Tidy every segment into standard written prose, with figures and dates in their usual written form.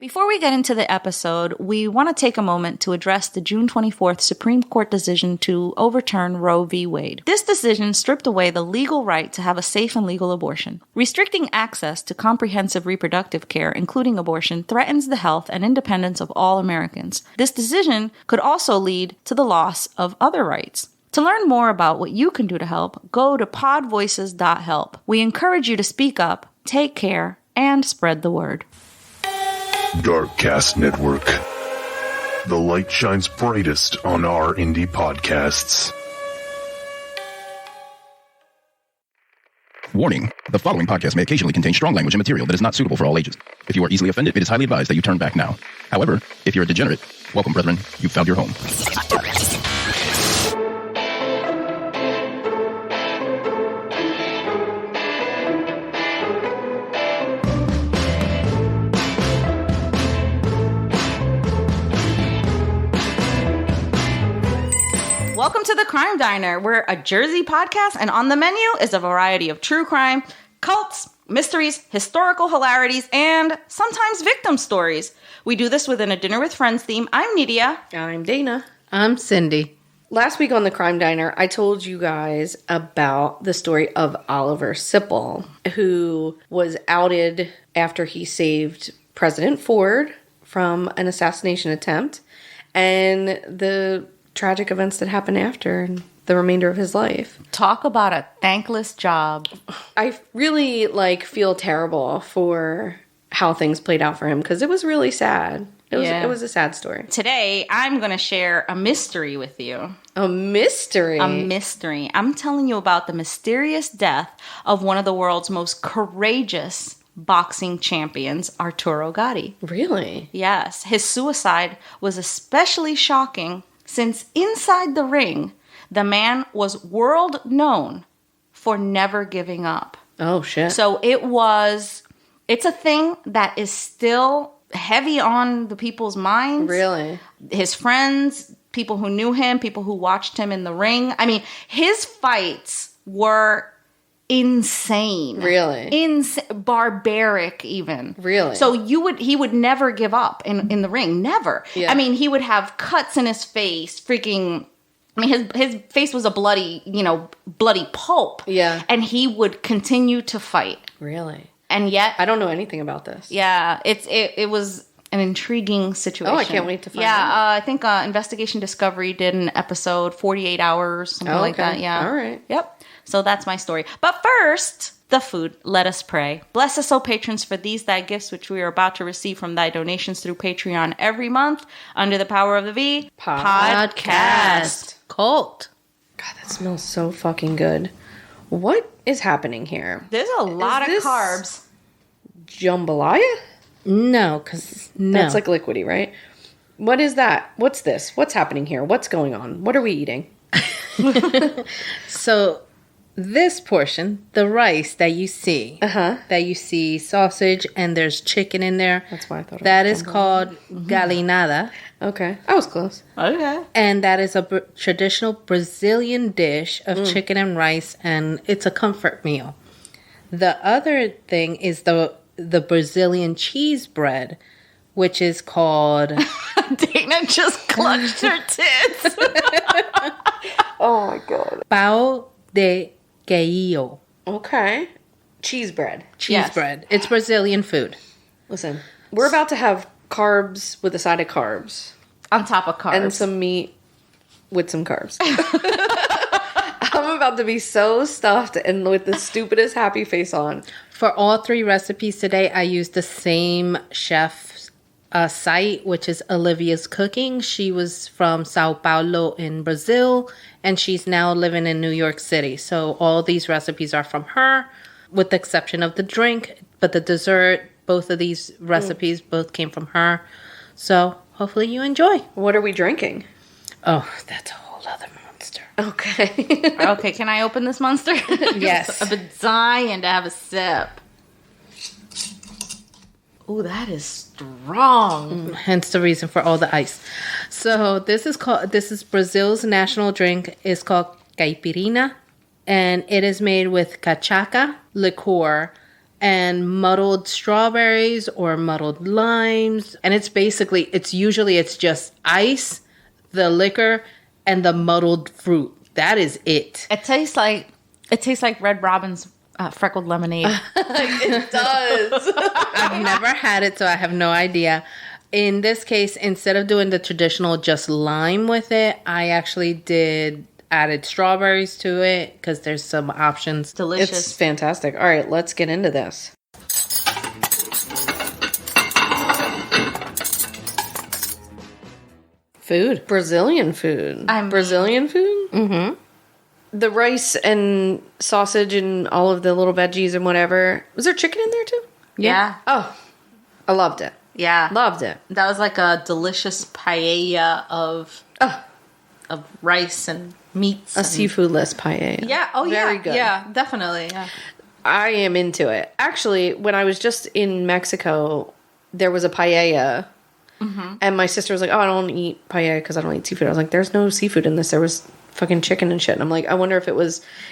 Before we get into the episode, we want to take a moment to address the June 24th Supreme Court decision to overturn Roe v. Wade. This decision stripped away the legal right to have a safe and legal abortion. Restricting access to comprehensive reproductive care, including abortion, threatens the health and independence of all Americans. This decision could also lead to the loss of other rights. To learn more about what you can do to help, go to podvoices.help. We encourage you to speak up, take care, and spread the word. Darkcast Network. The light shines brightest on our indie podcasts. Warning. The following podcast may occasionally contain strong language and material that is not suitable for all ages. If you are easily offended, it is highly advised that you turn back now. However, if you're a degenerate, welcome, brethren. You've found your home. Welcome to the Crime Diner. We're a Jersey podcast, and on the menu is a variety of true crime, cults, mysteries, historical hilarities, and sometimes victim stories. We do this within a Dinner with Friends theme. I'm Nidia. I'm Dana. I'm Cindy. Last week on the Crime Diner, I told you guys about the story of Oliver Sipple, who was outed after he saved President Ford from an assassination attempt, and the tragic events that happened after and the remainder of his life. Talk about a thankless job. I really feel terrible for how things played out for him because it was really sad. It was a sad story. Today, I'm going to share a mystery with you. A mystery? A mystery. I'm telling you about the mysterious death of one of the world's most courageous boxing champions, Arturo Gatti. Really? Yes. His suicide was especially shocking since inside the ring, the man was world known for never giving up. Oh, shit. So it's a thing that is still heavy on the people's minds. Really? His friends, people who knew him, people who watched him in the ring. I mean, his fights were insane. Really? Barbaric even. Really? So he would never give up in the ring. Never. Yeah. I mean, he would have cuts in his face, freaking, I mean, his face was a bloody pulp. Yeah. And he would continue to fight. Really? And yet, I don't know anything about this. Yeah, it was an intriguing situation. Oh, I can't wait to find out. Yeah, I think Investigation Discovery did an episode, 48 Hours, something like that. Yeah. All right. Yep. So that's my story. But first, the food. Let us pray. Bless us, O patrons, for these thy gifts, which we are about to receive from thy donations through Patreon every month, under the power of the V Podcast. Cult. God, that smells so fucking good. What is happening here? There's a lot of carbs. Jambalaya? No, because That's like liquidy, right? What is that? What's this? What's happening here? What's going on? What are we eating? So this portion, the rice that you see, that you see sausage and there's chicken in there. That's why I thought that is called Galinhada. Okay. I was close. Okay. And that is a traditional Brazilian dish of chicken and rice, and it's a comfort meal. The other thing is the Brazilian cheese bread, which is called... Dana just clutched her tits. Oh my God. Pão de queijo. Okay. Cheese bread. Cheese bread. It's Brazilian food. Listen, we're about to have carbs with a side of carbs. On top of carbs. And some meat with some carbs. I'm about to be so stuffed and with the stupidest happy face on. For all three recipes today, I used the same chef's site, which is Olivia's Cooking. She was from Sao Paulo in Brazil, and she's now living in New York City. So all these recipes are from her, with the exception of the drink. But the dessert, both of these recipes both came from her. So hopefully you enjoy. What are we drinking? Oh, that's a whole other monster. Okay. Okay, can I open this monster? Yes. I've been dying to have a sip. Ooh, that is strong. Hence the reason for all the ice. So this is Brazil's national drink. It's called caipirinha, and it is made with cachaca liqueur, and muddled strawberries or muddled limes. And it's usually just ice, the liquor, and the muddled fruit. That is it. It tastes like Red Robin's freckled lemonade. It does. I've never had it, so I have no idea. In this case, instead of doing the traditional just lime with it, I actually added strawberries to it because there's some options. Delicious. It's fantastic. All right, let's get into this. Food. Brazilian food. Brazilian food? Mm-hmm. The rice and sausage and all of the little veggies and whatever. Was there chicken in there too? Yeah. Oh, I loved it. Yeah. Loved it. That was like a delicious paella of rice and meats. A seafoodless paella. Yeah. Oh, yeah. Very good. Yeah, definitely. Yeah. I am into it. Actually, when I was just in Mexico, there was a paella. Mm-hmm. And my sister was like, oh, I don't eat paella because I don't eat seafood. I was like, there's no seafood in this. There was fucking chicken and shit. And I'm like, I wonder if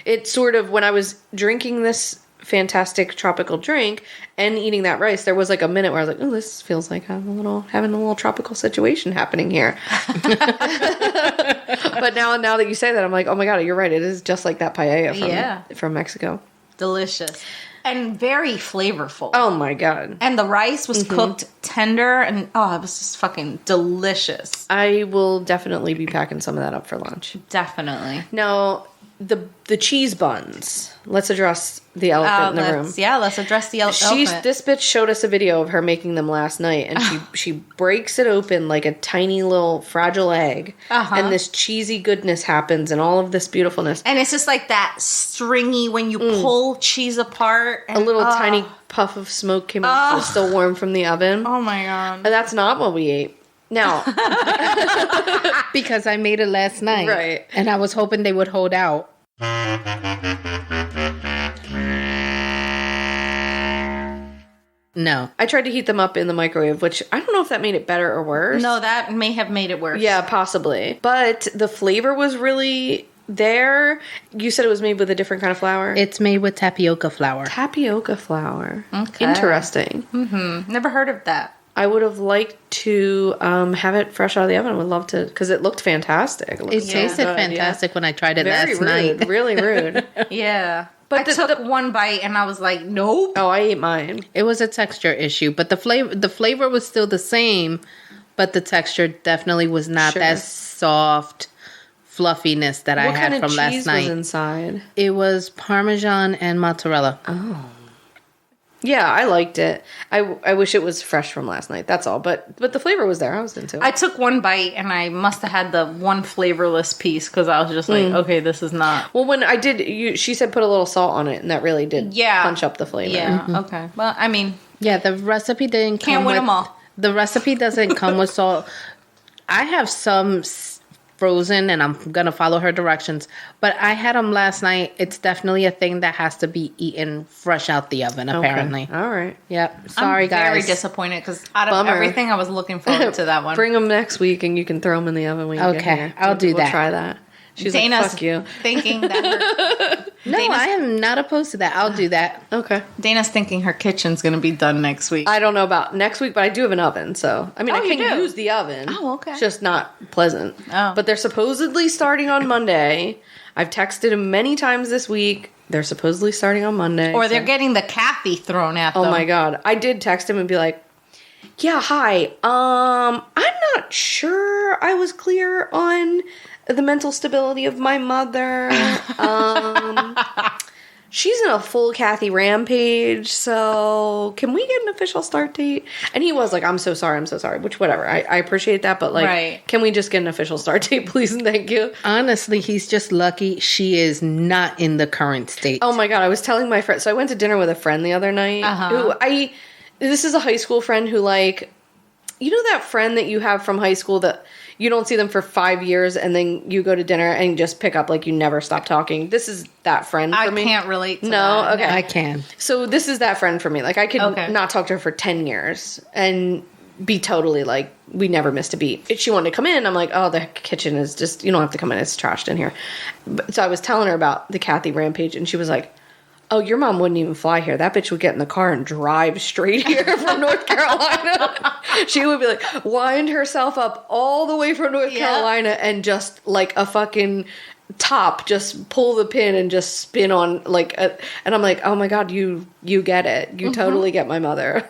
it's sort of when I was drinking this fantastic tropical drink and eating that rice, there was like a minute where I was like, oh, this feels like having a little tropical situation happening here. But now that you say that, I'm like, oh my God, you're right. It is just like that paella from Mexico. Delicious. And very flavorful. Oh my God. And the rice was cooked tender and it was just fucking delicious. I will definitely be packing some of that up for lunch. Definitely. Now, the cheese buns. Let's address the elephant in the room. Yeah, let's address the elephant. This bitch showed us a video of her making them last night, and she breaks it open like a tiny little fragile egg, and this cheesy goodness happens, and all of this beautifulness. And it's just like that stringy when you pull cheese apart. And, a little tiny puff of smoke came out. It was still warm from the oven. Oh my God. And that's not what we ate. Now, because I made it last night. Right. And I was hoping they would hold out. No. I tried to heat them up in the microwave, which I don't know if that made it better or worse. No, that may have made it worse. Yeah, possibly. But the flavor was really there. You said it was made with a different kind of flour? It's made with tapioca flour. Tapioca flour. Okay. Interesting. Mm-hmm. Never heard of that. I would have liked to have it fresh out of the oven. I would love to, because it looked fantastic. It tasted fantastic when I tried it last night. Really rude. Yeah. But I took one bite and I was like, nope. Oh, I ate mine. It was a texture issue, but the flavor was still the same, but the texture definitely was not that soft fluffiness that I had from last night. What kind of cheese was inside? It was Parmesan and mozzarella. Oh. Yeah, I liked it. I wish it was fresh from last night. That's all. But the flavor was there. I was into it. I took one bite and I must have had the one flavorless piece because I was just like, okay, this is not. Well, when I did, she said put a little salt on it, and that really did punch up the flavor. Yeah. Mm-hmm. Okay. Well, I mean, the recipe didn't come can't win them all. The recipe doesn't come with salt. I have some frozen and I'm gonna follow her directions, but I had them last night. It's definitely a thing that has to be eaten fresh out the oven, apparently. Okay. All right. Yep. Sorry, guys. I'm very disappointed because out of everything I was looking forward to that one. Bring them next week and you can throw them in the oven when you get here. I'll do that. We'll try that. She's Dana's like, fuck you. Thinking that I am not opposed to that. I'll do that. Okay. Dana's thinking her kitchen's going to be done next week. I don't know about next week, but I do have an oven, so I mean, I can use the oven. Oh, okay. It's just not pleasant. Oh. But they're supposedly starting on Monday. I've texted them many times this week. They're supposedly starting on Monday. Or they're getting the Kathy thrown at them. Oh my God. I did text him and be like, yeah, hi. I'm not sure I was clear on the mental stability of my mother. She's in a full Kathy rampage, so can we get an official start date? And he was like, I'm so sorry, which whatever. I appreciate that, but like, can we just get an official start date, please and thank you? Honestly, he's just lucky she is not in the current state. Oh my God, I was telling my friend, so I went to dinner with a friend the other night, this is a high school friend who like, you know that friend that you have from high school that you don't see them for 5 years and then you go to dinner and just pick up like you never stop talking. This is that friend for me. I can't relate to that. Okay. I can. So this is that friend for me. Like I could not talk to her for 10 years and be totally like, we never missed a beat. If she wanted to come in, I'm like, oh, the kitchen is just, you don't have to come in. It's trashed in here. So I was telling her about the Kathy rampage and she was like, Oh, your mom wouldn't even fly here. That bitch would get in the car and drive straight here from North Carolina. She would be like, wind herself up all the way from North Carolina and just like a fucking top, just pull the pin and just spin on like and I'm like, oh my God, you get it. You totally get my mother.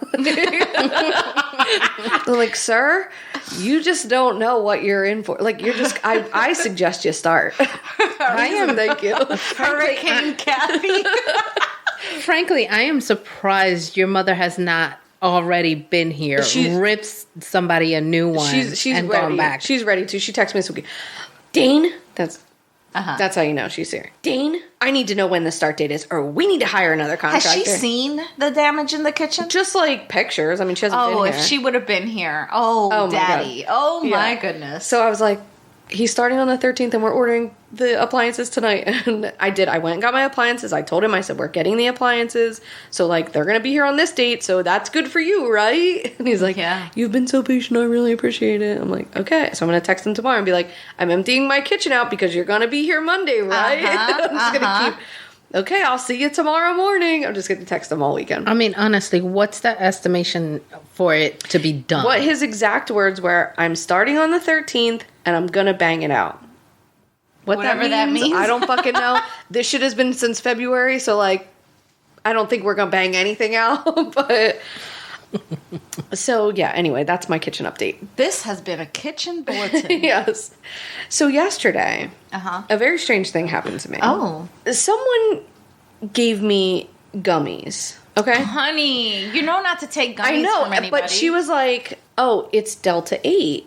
I'm like, sir, you just don't know what you're in for. Like, you're just, I suggest you start. Thank you. Hurricane Kathy. Frankly, I am surprised your mother has not already been here. Rips somebody a new one she's and ready. gone back. She's ready to. She texted me this week. Dane, that's how you know she's here. Dane, I need to know when the start date is, or we need to hire another contractor. Has she seen the damage in the kitchen? Just like pictures. I mean, she hasn't been here. Oh, if she would have been here. Oh Daddy. Oh, my goodness. So I was like, he's starting on the 13th and we're ordering the appliances tonight. And I did. I went and got my appliances. I told him, I said, we're getting the appliances. So, like, they're going to be here on this date. So that's good for you, right? And he's like, yeah, you've been so patient. I really appreciate it. I'm like, okay. So I'm going to text him tomorrow and be like, I'm emptying my kitchen out because you're going to be here Monday, right? I'm just going to keep... Okay, I'll see you tomorrow morning. I'm just going to text him all weekend. I mean, honestly, what's the estimation for it to be done? What his exact words were, I'm starting on the 13th and I'm going to bang it out. Whatever that means, I don't fucking know. This shit has been since February, so, like, I don't think we're going to bang anything out, but... So, yeah, anyway, that's my kitchen update. This has been a kitchen bulletin. Yes. So, yesterday, a very strange thing happened to me. Oh. Someone gave me gummies, okay? Honey, you know not to take gummies from anybody. But she was like, oh, it's Delta 8.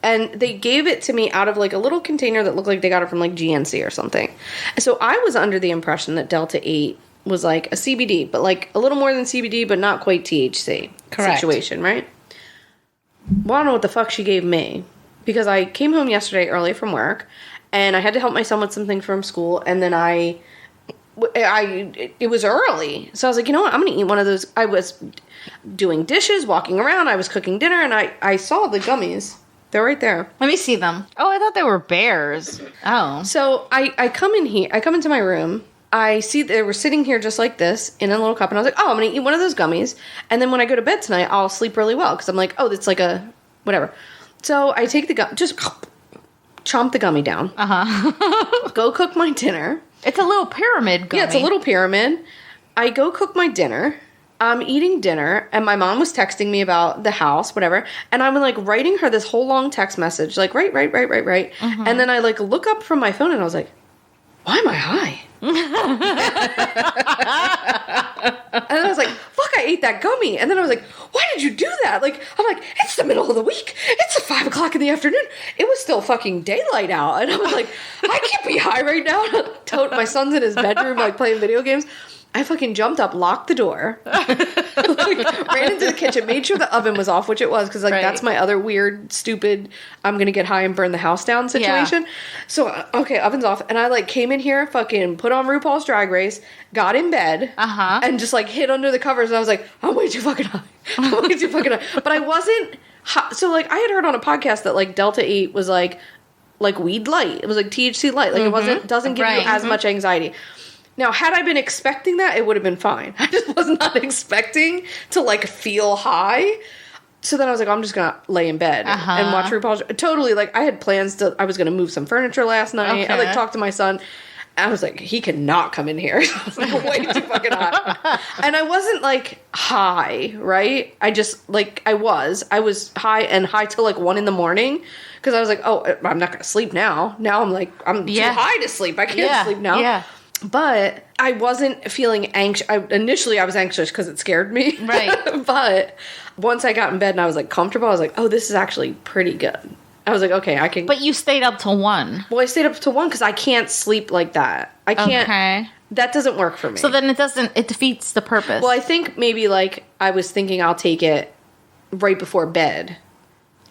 And they gave it to me out of, like, a little container that looked like they got it from, like, GNC or something. And so I was under the impression that Delta 8 was, like, a CBD, but, like, a little more than CBD, but not quite THC. Correct. Situation, right? Well, I don't know what the fuck she gave me. Because I came home yesterday early from work, and I had to help my son with something from school, and then it was early. So I was like, you know what? I'm going to eat one of those. I was doing dishes, walking around, I was cooking dinner, and I saw the gummies. They're right there. Let me see them. Oh, I thought they were bears. Oh. So I come in here. I come into my room. I see they were sitting here just like this in a little cup. And I was like, oh, I'm going to eat one of those gummies. And then when I go to bed tonight, I'll sleep really well. Because I'm like, oh, it's like a whatever. So I take the gum, just chomp the gummy down. Go cook my dinner. It's a little pyramid gummy. Yeah, it's a little pyramid. I go cook my dinner. I'm eating dinner, and my mom was texting me about the house, whatever, and I'm, like, writing her this whole long text message, like, right, and then I, like, look up from my phone, and I was like, why am I high? And I was like, fuck, I ate that gummy, and then I was like, why did you do that? Like, I'm like, it's the middle of the week, it's 5 o'clock in the afternoon, it was still fucking daylight out, and I was like, I can't be high right now. My son's in his bedroom, like, playing video games. I fucking jumped up, locked the door, ran into the kitchen, made sure the oven was off, which it was, because, like, that's my other weird, stupid, I'm going to get high and burn the house down situation. Yeah. So, okay, oven's off, and I, like, came in here, fucking put on RuPaul's Drag Race, got in bed, and just, like, hid under the covers, and I was like, I'm way too fucking high. But I wasn't high. So, like, I had heard on a podcast that, like, Delta 8 was, like weed light. It was, like, THC light. Like, it doesn't give you as much anxiety. Now, had I been expecting that, it would have been fine. I just was not expecting to, like, feel high. So then I was like, I'm just going to lay in bed and watch RuPaul's. Totally, like, I had plans I was going to move some furniture last night. Okay. I, like, talked to my son. I was like, he cannot come in here. I was like, way too fucking hot. And I wasn't, like, high, right? I just, like, I was high and high till, like, 1 in the morning. Because I was like, oh, I'm not going to sleep now. Now I'm, like, I'm too high to sleep. I can't sleep now. Yeah. But I wasn't feeling anxious. Initially, I was anxious because it scared me. Right. But once I got in bed and I was, like, comfortable, I was like, oh, this is actually pretty good. I was like, okay, I can... But you stayed up till 1. Well, I stayed up till 1 because I can't sleep like that. I can't... Okay. That doesn't work for me. So then it defeats the purpose. Well, I think maybe, like, I was thinking I'll take it right before bed.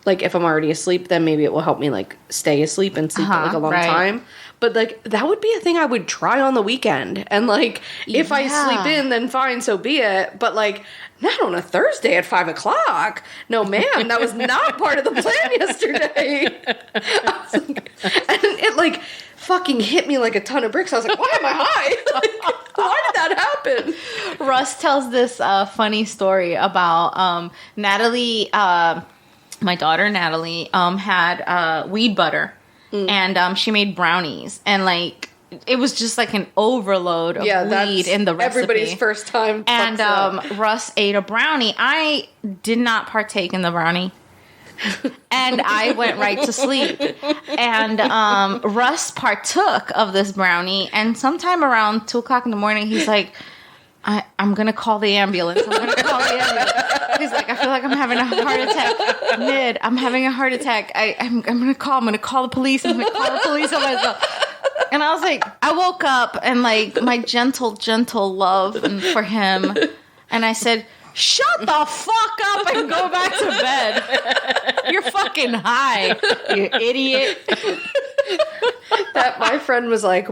Like, if I'm already asleep, then maybe it will help me, like, stay asleep and sleep for, like, a long time. But, like, that would be a thing I would try on the weekend. And, like, if I sleep in, then fine, so be it. But, like, not on a Thursday at 5 o'clock. No, ma'am, that was not part of the plan yesterday. I was like, and it, like, fucking hit me like a ton of bricks. I was like, why am I high? Like, why did that happened? Russ tells this funny story about Natalie, my daughter Natalie, had weed butter, and she made brownies, and like it was just like an overload of weed in the recipe. Everybody's first time. And Russ ate a brownie. I did not partake in the brownie. And I went right to sleep. And Russ partook of this brownie. And sometime around 2 o'clock in the morning, he's like, I'm going to call the ambulance. I'm going to call the ambulance. He's like, I feel like I'm having a heart attack. Ned, I'm having a heart attack. I'm going to call the police. I'm going to call the police on myself. And I was like, I woke up and like my gentle love for him. And I said, shut the fuck up and go back to bed. You're fucking high, you idiot. That my friend was like,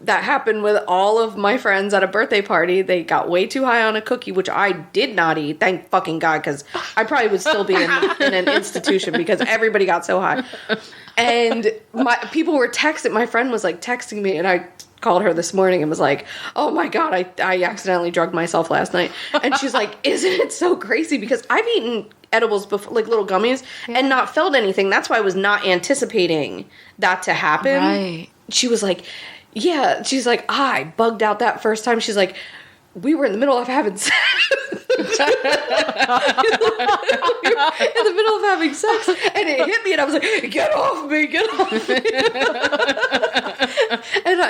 that happened with all of my friends at a birthday party. They got way too high on a cookie, which I did not eat. Thank fucking God, because I probably would still be in an institution because everybody got so high. And people were texting. My friend was like texting me, and I called her this morning and was like, oh my God, I accidentally drugged myself last night. And she's like, isn't it so crazy? Because I've eaten edibles before, like little gummies, and not felt anything. That's why I was not anticipating that to happen. Right. She was like, yeah. She's like, I bugged out that first time. She's like, we were in the middle of having sex. In the middle of having sex, and it hit me, and I was like, get off me. And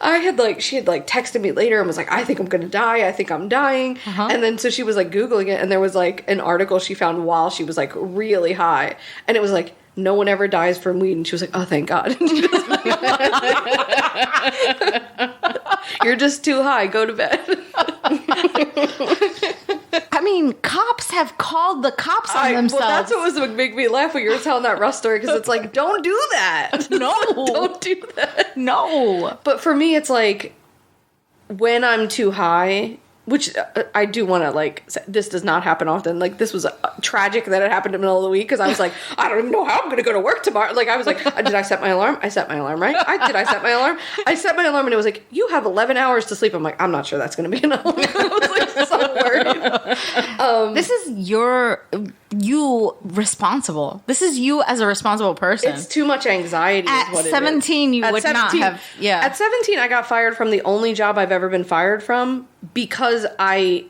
I had like, she had like texted me later and was like, I think I'm gonna die. I think I'm dying. And then so she was like Googling it, and there was like an article she found while she was like really high, and it was like, no one ever dies from weed. And she was like, oh, thank God. You're just too high. Go to bed. I mean, cops have called the cops on themselves. Well, that's what was making me laugh when you were telling that Russ story, because it's like, don't do that. No. Don't do that. No. But for me, it's like, when I'm too high, which I do want to, like, this does not happen often. Like, this was tragic that it happened in the middle of the week, because I was like, I don't even know how I'm going to go to work tomorrow. Like, I was like, did I set my alarm? I set my alarm, right? Did I set my alarm? I set my alarm, and it was like, you have 11 hours to sleep. I'm like, I'm not sure that's going to be enough. I was like, so worried. This is you responsible. This is you as a responsible person. It's too much anxiety. At is what 17, you At would 17, not have. Yeah. At 17, I got fired from the only job I've ever been fired from because I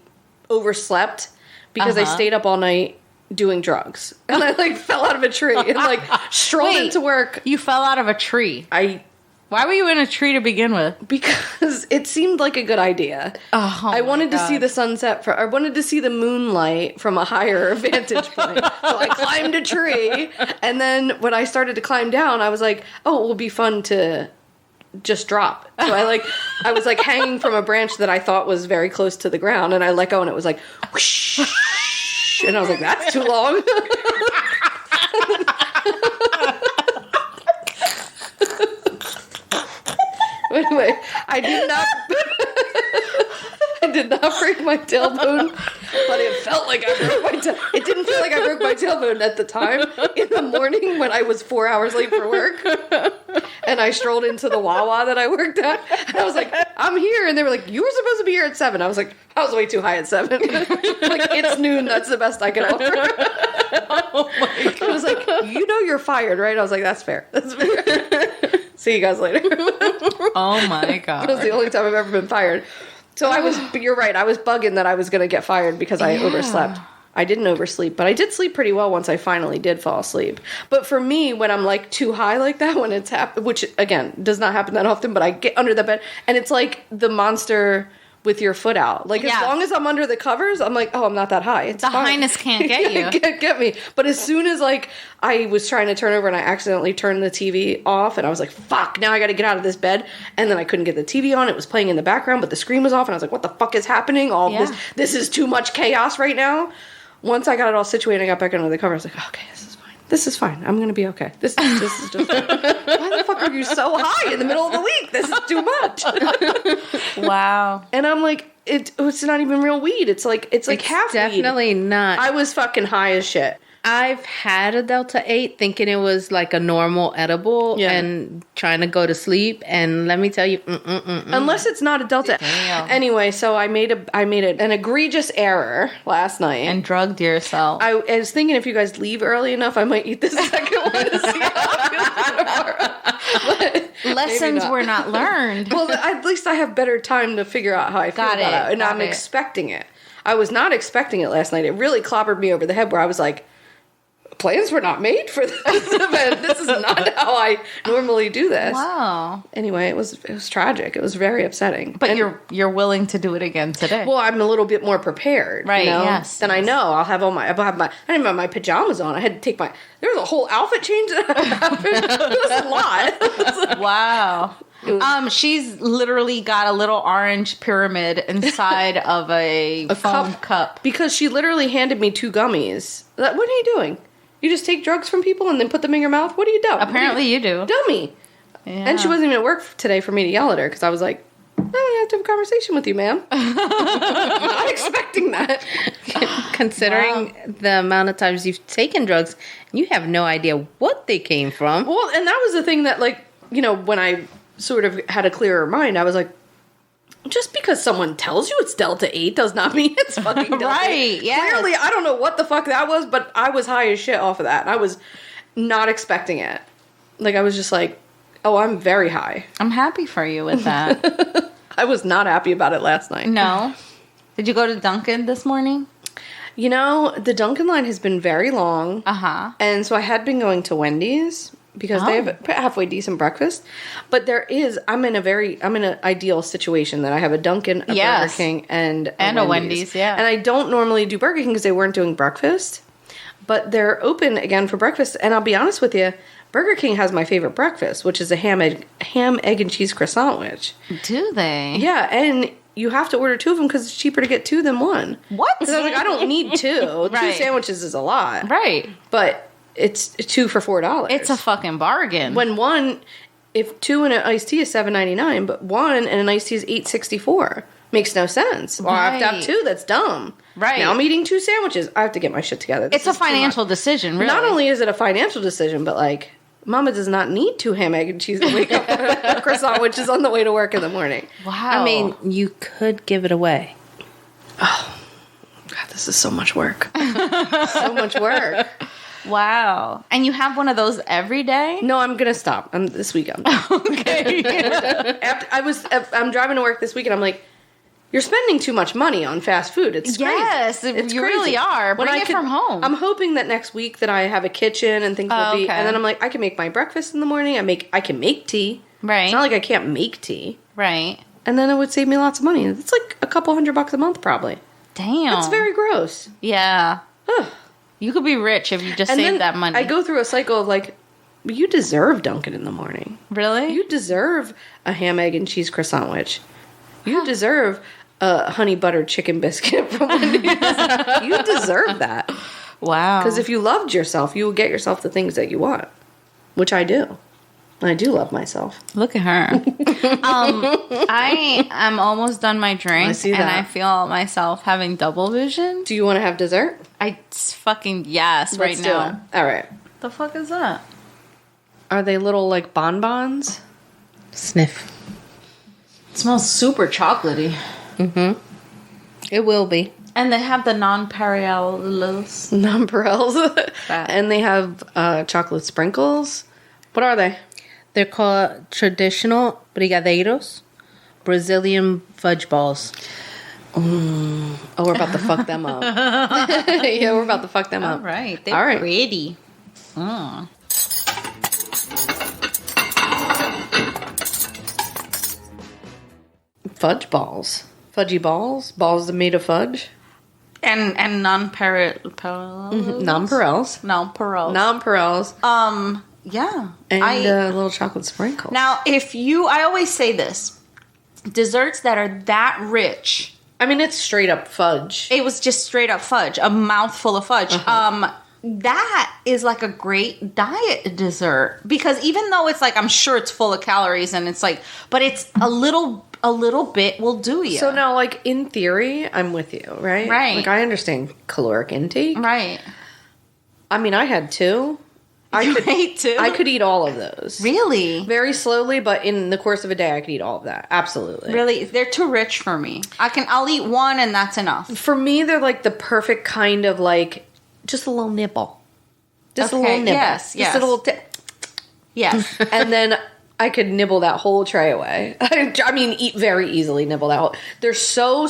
overslept, because I stayed up all night doing drugs, and I like fell out of a tree and like strolled into work. You fell out of a tree. Why were you in a tree to begin with? Because it seemed like a good idea. I wanted to see the sunset. I wanted to see the moonlight from a higher vantage point. So I climbed a tree, and then when I started to climb down, I was like, "Oh, it will be fun to just drop." So I was like hanging from a branch that I thought was very close to the ground, and I let go, and it was like whoosh, and I was like, "That's too long." Anyway, I did not break my tailbone, but it felt like I broke my tailbone. It didn't feel like I broke my tailbone at the time. In the morning when I was 4 hours late for work, and I strolled into the Wawa that I worked at, and I was like, I'm here. And they were like, you were supposed to be here at 7. I was like, I was way too high at 7. Like, it's noon. That's the best I can offer. Oh my God. I was like, you know you're fired, right? I was like, that's fair. That's fair. See you guys later. Oh my God. That was the only time I've ever been fired. So you're right. I was bugging that I was going to get fired because I overslept. I didn't oversleep, but I did sleep pretty well once I finally did fall asleep. But for me, when I'm like too high like that, when it's which again does not happen that often, but I get under the bed and it's like the monster with your foot out. Like, as long as I'm under the covers, I'm like, oh, I'm not that high. It's the fine. highness can't get you. Get me. But as soon as, like, I was trying to turn over and I accidentally turned the TV off, and I was like, fuck, now I got to get out of this bed. And then I couldn't get the TV on. It was playing in the background, but the screen was off, and I was like, what the fuck is happening? This is too much chaos right now. Once I got it all situated, I got back under the cover. I was like, okay, this is fine. I'm going to be okay. This is just why the fuck are you so high in the middle of the week? This is too much. Wow. And I'm like, it's not even real weed. It's like half weed. Definitely not. I was fucking high as shit. I've had a Delta 8 thinking it was like a normal edible Yeah. and trying to go to sleep. And let me tell you, Unless it's not a Delta. Damn. Anyway, so I made an egregious error last night. And drugged yourself. I was thinking if you guys leave early enough, I might eat the second one to see how I feel tomorrow. But Lessons not. were not learned. Well, at least I have better time to figure out how I feel Got about it, it. And got I'm it. expecting it. I was not expecting it last night. It really clobbered me over the head where I was like, plans were not made for this event. This is not how I normally do this. Wow. Anyway, it was tragic. It was very upsetting. But And- you're willing to do it again today. well, I'm a little bit more prepared, Right, You know? yes, Then I yes. know I didn't have my pajamas on. I had to take there was a whole outfit change that happened. It was a lot. Wow. She's literally got a little orange pyramid inside of a foam cup. Because she literally handed me 2 gummies. What are you doing? You just take drugs from people and then put them in your mouth? What are you doing? Apparently you do. Dummy. Yeah. And she wasn't even at work today for me to yell at her because I was like, I have to have a conversation with you, ma'am. Not expecting that. considering the amount of times you've taken drugs, you have no idea what they came from. Well, and that was the thing that, like, you know, when I sort of had a clearer mind, I was like, just because someone tells you it's Delta 8 does not mean it's fucking Delta 8. Right, yes. Clearly, I don't know what the fuck that was, but I was high as shit off of that. And I was not expecting it. Like, I was just like, oh, I'm very high. I'm happy for you with that. I was not happy about it last night. No. Did you go to Dunkin' this morning? You know, the Dunkin' line has been very long. Uh-huh. And so I had been going to Wendy's because they have a halfway decent breakfast. But I'm in an ideal situation that I have a Dunkin', a Yes. Burger King, and a Wendy's, yeah. And I don't normally do Burger King because they weren't doing breakfast. But they're open again for breakfast. And I'll be honest with you, Burger King has my favorite breakfast, which is a ham, egg, and cheese croissant sandwich. Do they? Yeah, and you have to order 2 of them because it's cheaper to get 2 than 1. What? Because I was like, I don't need 2. Right. 2 sandwiches is a lot. Right. But it's 2 for $4. It's a fucking bargain. When if 2 and an iced tea is $7.99, but 1 and an iced tea is $8.64. Makes no sense. Well, I have to have Right. 2. That's dumb. Right. Now I'm eating 2 sandwiches. I have to get my shit together. This It's a is too much. financial decision, really. Not only is it a financial decision, but like, Mama does not need 2 ham, egg, and cheese to wake up a croissant, which is on the way to work in the morning. Wow. I mean, you could give it away. God, this is so much work. So much work. wow. And you have one of those every day? No, I'm gonna stop. This weekend. Okay. I'm driving to work this week, and I'm like, you're spending too much money on fast food. It's Yes, crazy. It's you crazy. really are. When Bring I it could- from home. I'm hoping that next week that I have a kitchen and things will be. okay. And then I'm like, I can make my breakfast in the morning. I can make tea. Right. It's not like I can't make tea. Right. And then it would save me lots of money. It's like a couple $100 a month, probably. Damn. It's very gross. Yeah. Ugh. You could be rich if you just And saved then that money. I go through a cycle of like, you deserve Dunkin' in the morning. Really? You deserve a ham, egg, and cheese croissant sandwich. You deserve a honey buttered chicken biscuit from Wendy's. You deserve that. Wow. Because if you loved yourself, you will get yourself the things that you want, which I do. I do love myself. Look at her. I am almost done my drink. I see And that. I feel myself having double vision. Do you want to have dessert? Yes, right Let's do now. it. All right. The fuck is that? Are they little like bonbons? Sniff. It smells super chocolatey. It will be. And they have the non-Periolos. Nonpareils. That. And they have chocolate sprinkles. What are they? They're called traditional brigadeiros, Brazilian fudge balls. Oh, we're about to fuck them up. Yeah, we're about to fuck them All up. right. They're All right. pretty. Mm. Fudge balls. Fudgy balls. Balls made of fudge. And non-Periolos. Nonpareils. Non-Periolos. Nonpareils. Yeah. And little chocolate sprinkles. Now, I always say this, desserts that are that rich, I mean, it's straight up fudge. it was just straight up fudge, a mouthful of fudge. That is like a great diet dessert because even though it's like, I'm sure it's full of calories and it's like, but it's a little bit will do you. So now, like, in theory, I'm with you, right? Right. Like, I understand caloric intake. Right. I mean, I had 2. You ate 2? I could eat all of those. Really? Very slowly, but in the course of a day, I could eat all of that. Absolutely. Really? They're too rich for me. I'll eat 1 and that's enough. For me, they're like the perfect kind of like, just a little nibble. Just a little nibble. Yes. Just a little tip. Yes. And then I could nibble that whole tray away. I mean, eat very easily nibble that whole. They're so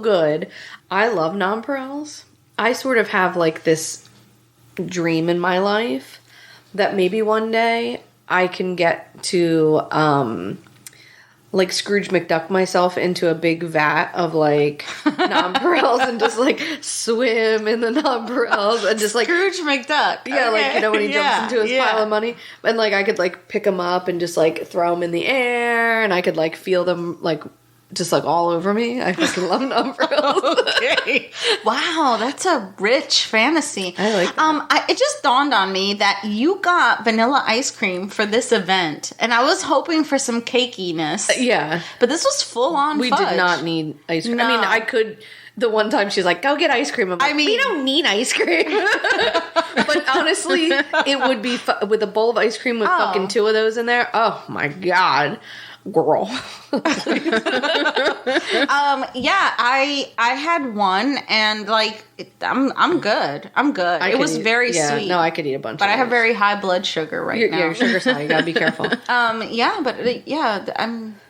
good. I love nonpareils. I sort of have like this dream in my life that maybe one day I can get to like Scrooge McDuck myself into a big vat of like nonpareils and just like swim in the nonpareils and just like Scrooge McDuck. yeah, like, you know, when he jumps into his pile of money, and like I could like pick them up and just like throw them in the air, and I could like feel them like just like all over me. I fucking love nonpareils. Okay. Wow, that's a rich fantasy. I like that. It just dawned on me that you got vanilla ice cream for this event, and I was hoping for some cakiness. Yeah. But this was full on We fudge. did not need ice cream. No. I mean, I could. The one time she's like, "Go get ice cream." I'm like, I mean- we don't need ice cream. But honestly, it would be with a bowl of ice cream with fucking 2 of those in there. Oh my god, girl. Yeah, I had 1, and like I'm good. I'm good. It was very sweet. No, I could eat a bunch. But of I have those. very high blood sugar right now. Your sugar's high. You gotta be careful. Yeah, but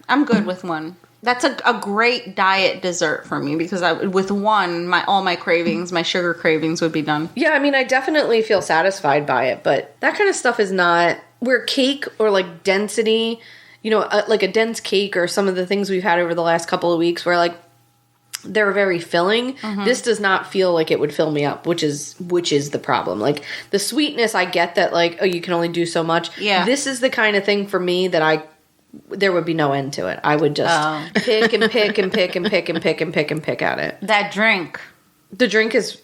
I'm good with 1. That's a great diet dessert for me because with 1, all my cravings, my sugar cravings would be done. Yeah, I mean, I definitely feel satisfied by it, but that kind of stuff is not where cake or like density, you know, like a dense cake or some of the things we've had over the last couple of weeks where like they're very filling. Mm-hmm. This does not feel like it would fill me up, which is the problem. Like the sweetness, I get that like, oh, you can only do so much. Yeah. This is the kind of thing for me that there would be no end to it. I would just pick and pick and pick and pick and pick and pick and pick at it. That drink. The drink is,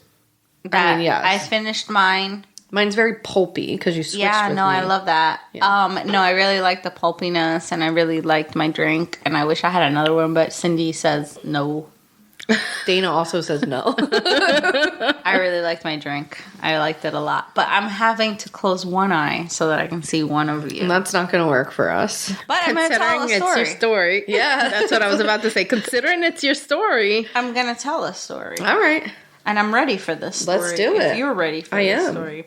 I mean, yes. I finished mine. Mine's very pulpy because you switched with me. I love that. Yeah. No, I really like the pulpiness, and I really liked my drink, and I wish I had another one, but Cindy says no. Dana also says no. I really liked my drink. I liked it a lot. But I'm having to close one eye so that I can see one of you. And that's not going to work for us. But I'm going to tell a story. It's your story. Yeah. That's what I was about to say. Considering it's your story. I'm going to tell a story. All right. And I'm ready for this story. Let's do it. If you're ready for this story.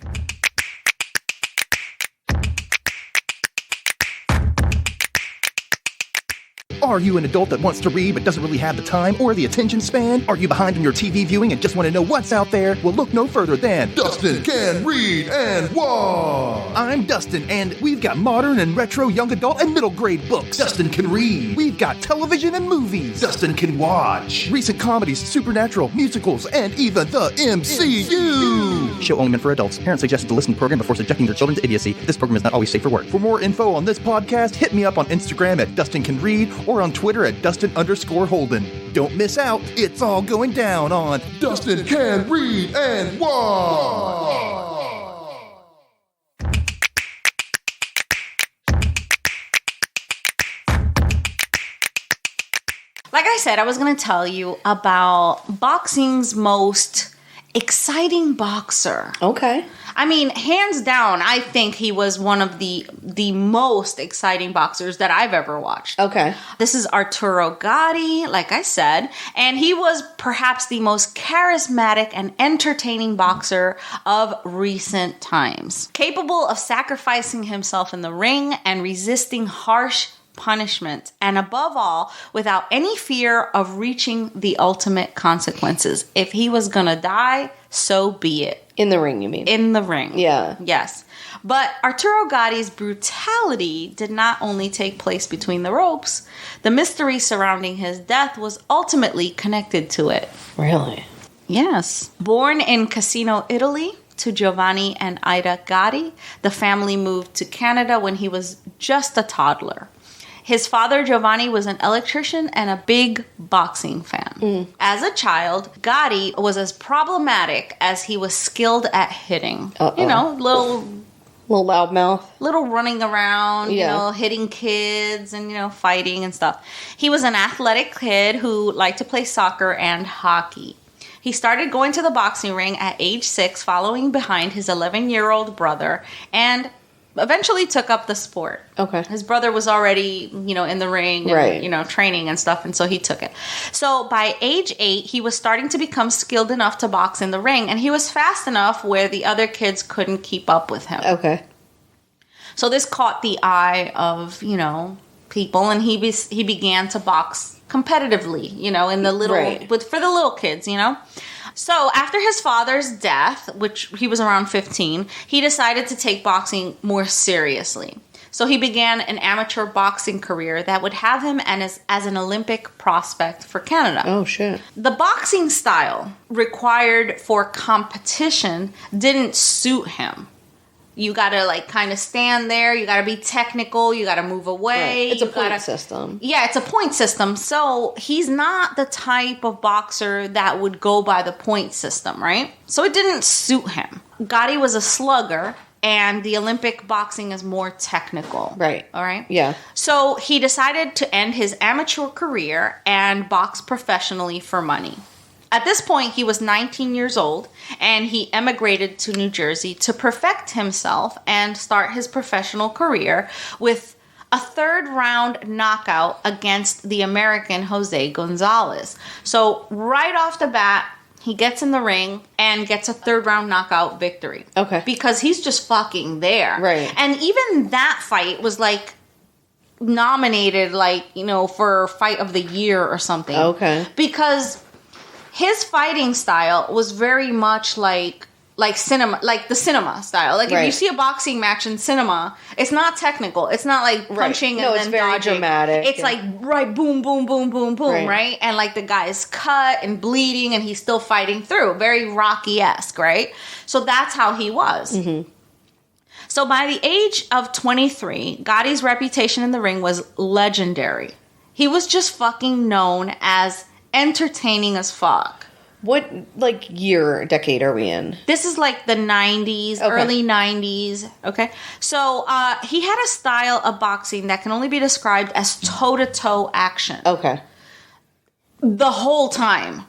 Are you an adult that wants to read but doesn't really have the time or the attention span? Are you behind in your TV viewing and just want to know what's out there? Well, look no further than Dustin Can Read and Watch. I'm Dustin, and we've got modern and retro young adult and middle grade books. Dustin Can Read. We've got television and movies. Dustin Can Watch. Recent comedies, supernatural, musicals, and even the MCU. Show only meant for adults. Parents suggested to listen to the program before subjecting their children to idiocy. This program is not always safe for work. For more info on this podcast, hit me up on Instagram at Dustin Can Read or on Twitter at Dustin_Holden. Don't miss out. It's all going down on Dustin Can Read and Watch. Like I said, I was going to tell you about boxing's most exciting boxer. Okay. I mean, hands down, I think he was one of the most exciting boxers that I've ever watched. Okay. This is Arturo Gatti, like I said, and he was perhaps the most charismatic and entertaining boxer of recent times. Capable of sacrificing himself in the ring and resisting harsh punishment, and above all, without any fear of reaching the ultimate consequences. If he was gonna die, so be it. In the ring, you mean? In the ring. Yeah. Yes. But Arturo Gatti's brutality did not only take place between the ropes. The mystery surrounding his death was ultimately connected to it. Really? Yes. Born in Cassino, Italy, to Giovanni and Ida Gatti, the family moved to Canada when he was just a toddler. His father, Giovanni, was an electrician and a big boxing fan. As a child, Gatti was as problematic as he was skilled at hitting. You know, little loudmouth. Little running around, Yeah. you know, hitting kids and, you know, fighting and stuff. He was an athletic kid who liked to play soccer and hockey. He started going to the boxing ring at age 6, following behind his 11-year-old brother, and eventually took up the sport. Okay. His brother was already, in the ring, and, training and stuff, and so he took it. So by age 8, he was starting to become skilled enough to box in the ring, and he was fast enough where the other kids couldn't keep up with him. Okay. So this caught the eye of, people, and he began to box competitively, in the little, for the little kids, So after his father's death, which he was around 15, he decided to take boxing more seriously. So he began an amateur boxing career that would have him as an Olympic prospect for Canada. Oh, shit. The boxing style required for competition didn't suit him. You gotta kind of stand there. You gotta be technical. You gotta move away. Right. It's a point system. Yeah, it's a point system. So he's not the type of boxer that would go by the point system, right? So it didn't suit him. Gatti was a slugger, and the Olympic boxing is more technical. Right. All right? Yeah. So he decided to end his amateur career and box professionally for money. At this point, he was 19 years old, and he emigrated to New Jersey to perfect himself and start his professional career with a third-round knockout against the American Jose Gonzalez. So right off the bat, he gets in the ring and gets a third-round knockout victory. Okay. Because he's just fucking there. Right. And even that fight was nominated for Fight of the Year or something. Okay. Because his fighting style was very much like cinema, like the cinema style. Like if you see a boxing match in cinema, it's not technical. It's not like punching and then it's very dodging. Dramatic. It's boom, boom, boom, boom, boom, right? And the guy's cut and bleeding, and he's still fighting through. Very Rocky-esque, right? So that's how he was. Mm-hmm. So by the age of 23, Gatti's reputation in the ring was legendary. He was just fucking known as entertaining as fuck. What, year, decade are we in? This is the 90s, early 90s, okay? So, he had a style of boxing that can only be described as toe-to-toe action. Okay. The whole time.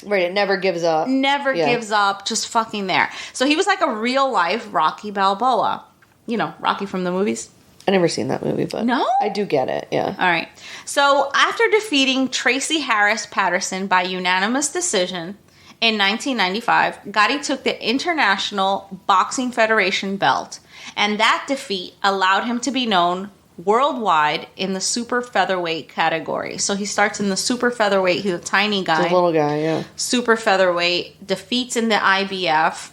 Right, it never gives up. Never gives up, just fucking there. So, he was like a real-life Rocky Balboa. Rocky from the movies. I never seen that movie, but no? I do get it, yeah. All right. So after defeating Tracy Harris Patterson by unanimous decision in 1995, Gatti took the International Boxing Federation belt, and that defeat allowed him to be known worldwide in the super featherweight category. So he starts in the super featherweight. He's a tiny guy. He's a little guy, yeah. Super featherweight, defeats in the IBF,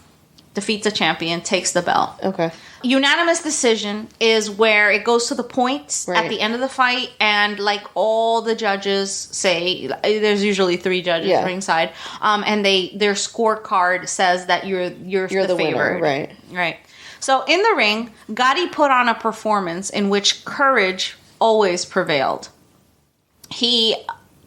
defeats a champion, takes the belt. Okay. Unanimous decision is where it goes to the points at the end of the fight, and all the judges say, there's usually 3 judges ringside, and their scorecard says that you're the favorite. Winner, right. So in the ring, Gatti put on a performance in which courage always prevailed. He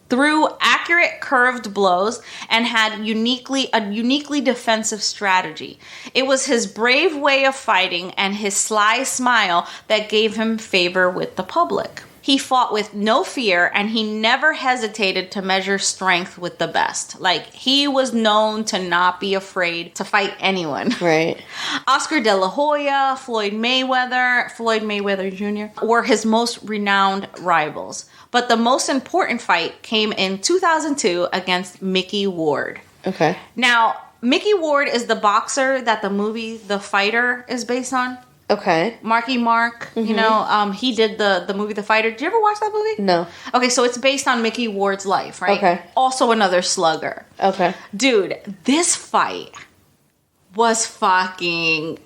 threw accurate curved blows and had a uniquely defensive strategy. It was his brave way of fighting and his sly smile that gave him favor with the public. He fought with no fear, and he never hesitated to measure strength with the best. He was known to not be afraid to fight anyone. Right. Oscar De La Hoya, Floyd Mayweather Jr. were his most renowned rivals. But the most important fight came in 2002 against Mickey Ward. Okay. Now, Mickey Ward is the boxer that the movie The Fighter is based on. Okay. Marky Mark, he did the movie The Fighter. Did you ever watch that movie? No. Okay, so it's based on Mickey Ward's life, right? Okay. Also another slugger. Okay. Dude, this fight was fucking...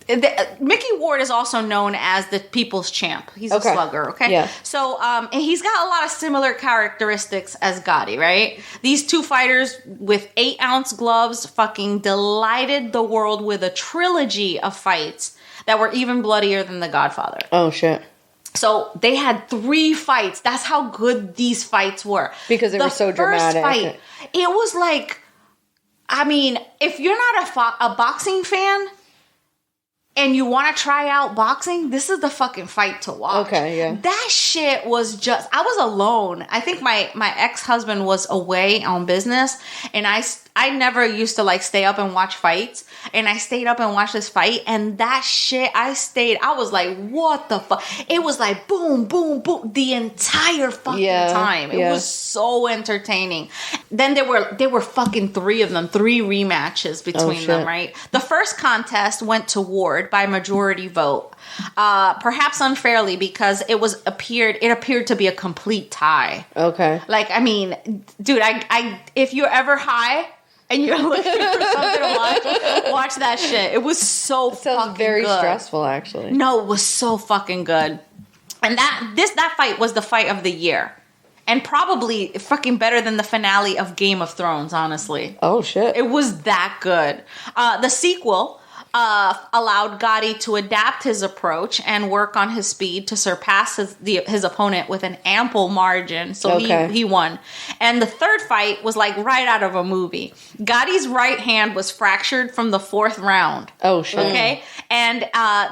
Mickey Ward is also known as the People's Champ. He's a slugger, okay? Yeah. So, and he's got a lot of similar characteristics as Gatti, right? These two fighters with 8-ounce gloves fucking delighted the world with a trilogy of fights that were even bloodier than The Godfather. Oh, shit. So they had 3 fights. That's how good these fights were. Because they were so dramatic. The first fight, it was like, I mean, if you're not a boxing fan and you want to try out boxing, this is the fucking fight to watch. Okay, yeah. That shit was just... I was alone. I think my ex-husband was away on business, and I I never used to like stay up and watch fights, and I stayed up and watched this fight, and that shit, I was like, what the fuck? It was like boom, boom, boom the entire fucking time. It was so entertaining. Then there were fucking 3 of them, 3 rematches between them, right? The first contest went to Ward by majority vote. Perhaps unfairly, because it appeared to be a complete tie. Okay. Like, I mean, dude, I if you're ever high and you're looking for something to watch that shit. It was so fucking very good. Stressful, actually. No, it was so fucking good. And that fight was the fight of the year. And probably fucking better than the finale of Game of Thrones, honestly. Oh, shit. It was that good. The sequel allowed Gatti to adapt his approach and work on his speed to surpass his opponent with an ample margin. So he won. And the third fight was like right out of a movie. Gatti's right hand was fractured from the 4th round. Oh, shit. Okay? And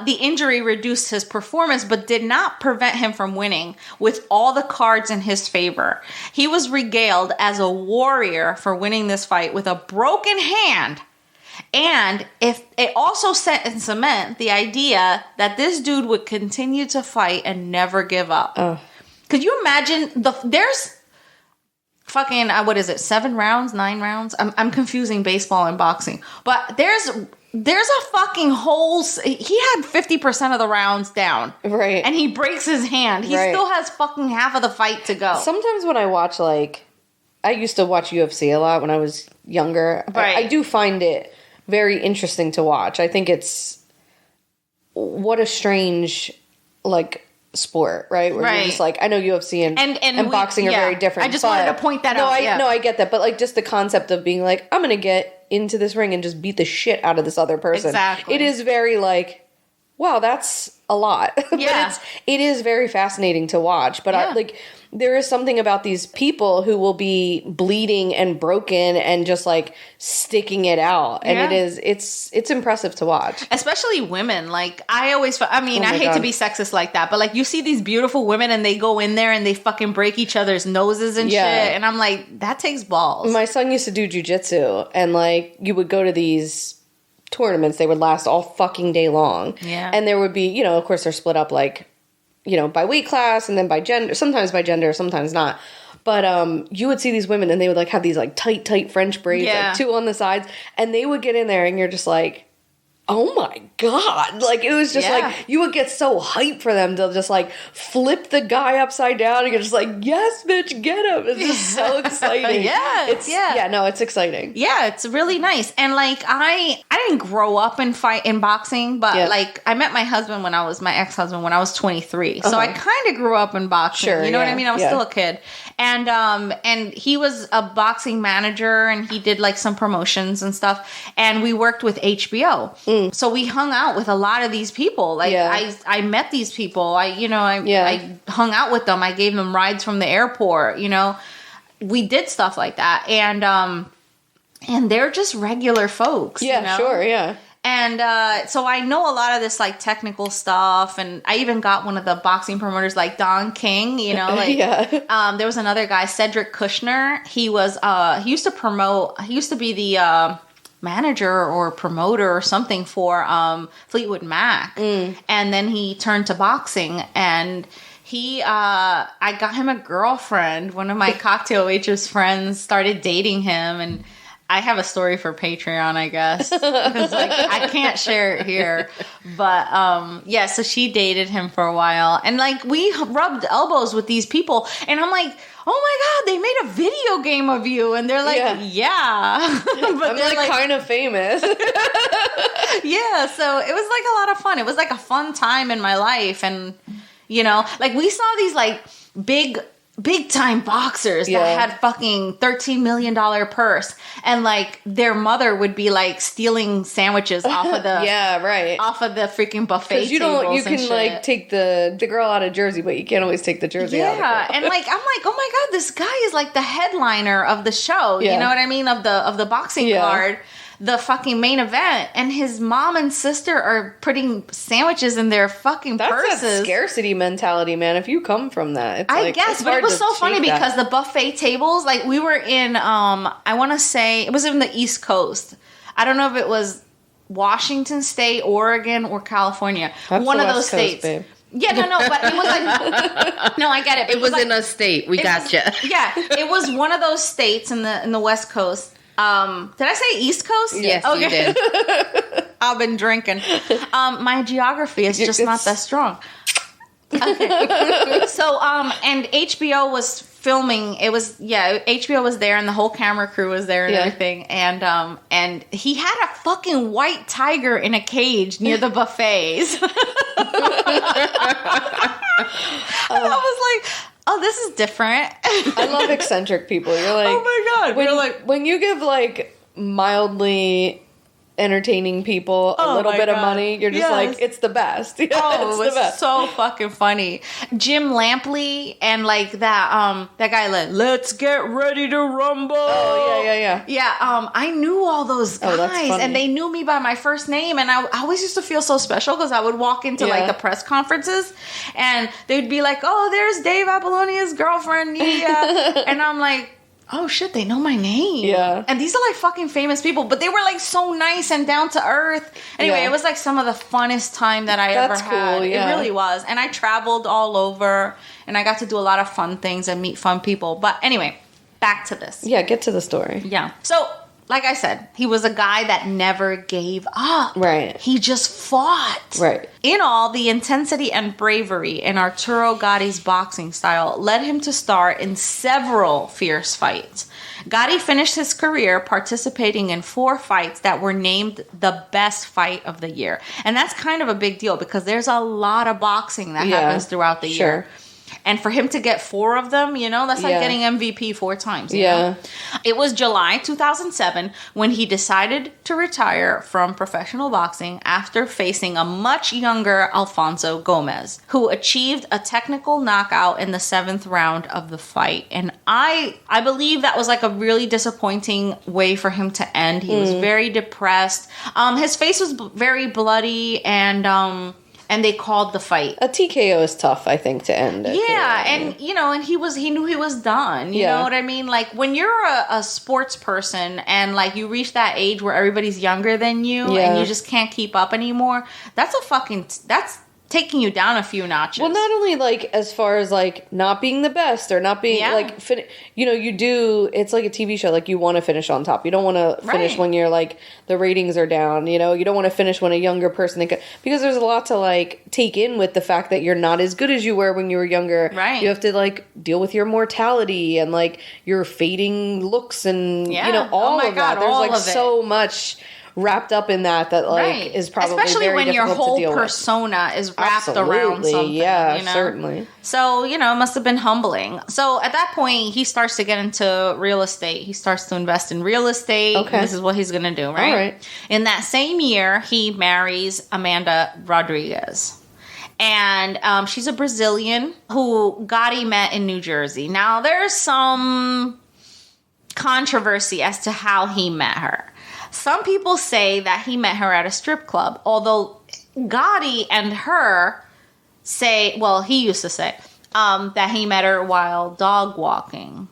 the injury reduced his performance, but did not prevent him from winning with all the cards in his favor. He was regaled as a warrior for winning this fight with a broken hand. And if it also set in cement the idea that this dude would continue to fight and never give up. Could you imagine there's fucking, what is it? 7 rounds, 9 rounds? I'm confusing baseball and boxing, but there's a fucking whole, he had 50% of the rounds down. Right. And he breaks his hand. He still has fucking half of the fight to go. Sometimes when I watch, like, I used to watch UFC a lot when I was younger. Right. I do find it very interesting to watch. I think it's what a strange like sport, right? Where you're just like, I know UFC and boxing are very different. I just wanted to point that out. No, I get that, but like just the concept of being like, I'm gonna get into this ring and just beat the shit out of this other person. Exactly. It is very like, wow, that's a lot. Yeah. But it is very fascinating to watch. But there is something about these people who will be bleeding and broken and just like sticking it out. And it's impressive to watch. Especially women. Like I hate to be sexist like that, but like you see these beautiful women and they go in there and they fucking break each other's noses and shit. And I'm like, that takes balls. My son used to do jujitsu, and like you would go to these tournaments, they would last all fucking day long. Yeah. And there would be, of course they're split up like, by weight class and then by gender, sometimes not. But you would see these women and they would like have these like tight French braids, like 2 on the sides, and they would get in there and you're just like, oh my God. Like, it was just like, you would get so hyped for them to just like flip the guy upside down and you're just like, yes, bitch, get him. It's just so exciting. It's exciting. Yeah, it's really nice. And like, I didn't grow up in boxing, but like I met my ex-husband when I was 23. So I kind of grew up in boxing. Sure, you know what I mean? I was still a kid. And he was a boxing manager and he did like some promotions and stuff. And we worked with HBO. So we hung out with a lot of these people. Like I met these people. I hung out with them. I gave them rides from the airport. We did stuff like that. And they're just regular folks. Yeah, sure, yeah. And so I know a lot of this like technical stuff, and I even got one of the boxing promoters like Don King, there was another guy, Cedric Kushner. He used to be the manager or promoter or something for Fleetwood Mac. And then he turned to boxing, and I got him a girlfriend. One of my cocktail waitress friends started dating him, and I have a story for Patreon, I guess. Because like I can't share it here. But so she dated him for a while. And like we rubbed elbows with these people, and I'm like, oh my God, they made a video game of you. And they're like, yeah. But I'm like kind of famous. Yeah, so it was like a lot of fun. It was like a fun time in my life. And, like we saw these like big time boxers that had fucking $13 million purse, and like their mother would be like stealing sandwiches off of the off of the freaking buffet tables. You can like take the girl out of Jersey, but you can't always take the Jersey out of the girl. And like I'm like, oh my God, this guy is like the headliner of the show. You know what I mean, of the boxing card. the fucking main event, and his mom and sister are putting sandwiches in their fucking purses. That's a scarcity mentality, man. If you come from that, it's I guess, but it was so funny because the buffet tables, like we were in, I want to say it was in the East Coast. I don't know if it was Washington State, Oregon, or California. That's one the of West those Coast, states. babe. Yeah, no, but it was like no, I get it. It was like, in a state. We gotcha. Yeah, it was one of those states in the West Coast. Did I say East Coast? Yes, you did. I've been drinking. My geography is just not that strong. Okay. So, and HBO was filming. It was, HBO was there and the whole camera crew was there and everything. And he had a fucking white tiger in a cage near the buffets. And I was like, oh, this is different. I love eccentric people. You're like, oh my God. When you give like mildly entertaining people a little bit of money, you're just like, it's the best. Yeah, oh, it was so fucking funny. Jim Lampley and like that guy like, let's get ready to rumble. Oh yeah. Yeah, I knew all those guys, that's funny. and they knew me by my first name, and I always used to feel so special because I would walk into like the press conferences, and they'd be like, "Oh, there's Dave Apollonia's girlfriend, Nia," and I'm like, oh shit, they know my name. Yeah. And these are like fucking famous people, but they were like so nice and down to earth. Anyway, it was like some of the funnest time that I ever had. Cool, yeah. It really was. And I traveled all over and I got to do a lot of fun things and meet fun people. But anyway, back to this. Yeah, get to the story. Yeah. So, like I said, he was a guy that never gave up. Right. He just fought. Right. In all, the intensity and bravery in Arturo Gatti's boxing style led him to star in several fierce fights. Gatti finished his career participating in 4 fights that were named the best fight of the year. And that's kind of a big deal because there's a lot of boxing that happens throughout the year. And for him to get 4 of them, that's like getting MVP 4 times. You know? It was July 2007 when he decided to retire from professional boxing after facing a much younger Alfonso Gomez, who achieved a technical knockout in the 7th round of the fight. And I believe that was like a really disappointing way for him to end. He was very depressed. His face was very bloody and they called the fight. A TKO is tough, I think, to end it. Yeah, and and he knew he was done. You know what I mean? Like when you're a sports person and like you reach that age where everybody's younger than you and you just can't keep up anymore, that's taking you down a few notches. Well, not only like as far as like not being the best or not being like you do, it's like a TV show, like you want to finish on top. You don't want to finish when you're like the ratings are down, you don't want to finish when a younger person, because there's a lot to like take in with the fact that you're not as good as you were when you were younger. Right. You have to like deal with your mortality and like your fading looks and all of that. There's like so much wrapped up in that like is probably especially very when your difficult whole to deal persona with. is wrapped around something. Yeah, certainly. So it must have been humbling. So at that point, he starts to get into real estate. He starts to invest in real estate. Okay, this is what he's gonna do, right? All right. In that same year, he marries Amanda Rodriguez. And she's a Brazilian who Gatti met in New Jersey. Now, there's some controversy as to how he met her. Some people say that he met her at a strip club, although Gatti and her say, well, he used to say, that he met her while dog walking.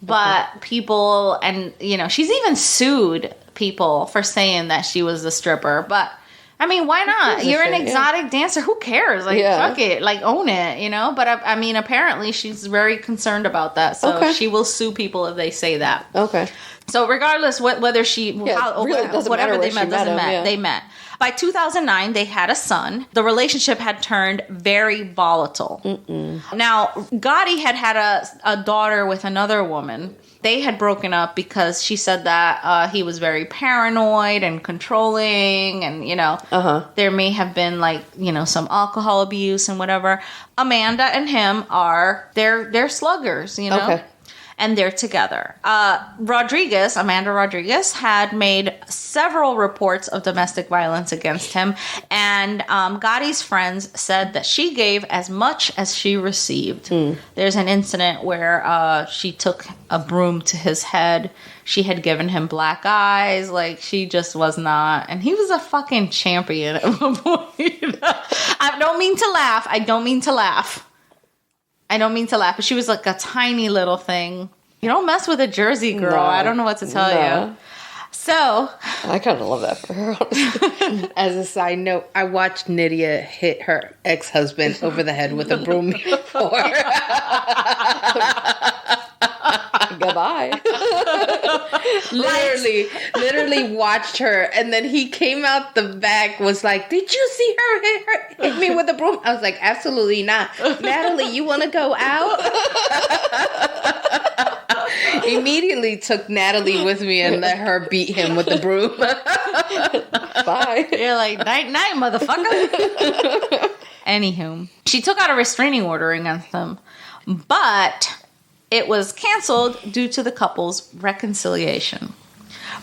But people, and, she's even sued people for saying that she was a stripper. But, I mean, why not? You're an exotic dancer. Who cares? Like, fuck it. Like, own it, But, I mean, apparently she's very concerned about that. So she will sue people if they say that. Okay. So regardless whether she, whatever they met, they met. By 2009, they had a son. The relationship had turned very volatile. Now, Gatti had a daughter with another woman. They had broken up because she said that he was very paranoid and controlling, and there may have been like some alcohol abuse and whatever. Amanda and him they're sluggers, Okay. and they're together. Amanda Rodriguez, had made several reports of domestic violence against him, and Gotti's friends said that she gave as much as she received. There's an incident where she took a broom to his head. She had given him black eyes. Like, she just was not. And he was a fucking champion at one point. I don't mean to laugh. But she was like a tiny little thing. You don't mess with a Jersey girl. No, I don't know what to tell you. So I kind of love that for her, honestly. As a side note, I watched Nydia hit her ex-husband over the head with a broom before. Goodbye. literally watched her, and then he came out the back, was like, "Did you see her hit me with a broom?" I was like, "Absolutely not, Natalie. You want to go out?" Immediately took Natalie with me and let her beat him with the broom. Bye. You're like, night, motherfucker. Anywho, she took out a restraining order against him, but it was canceled due to the couple's reconciliation.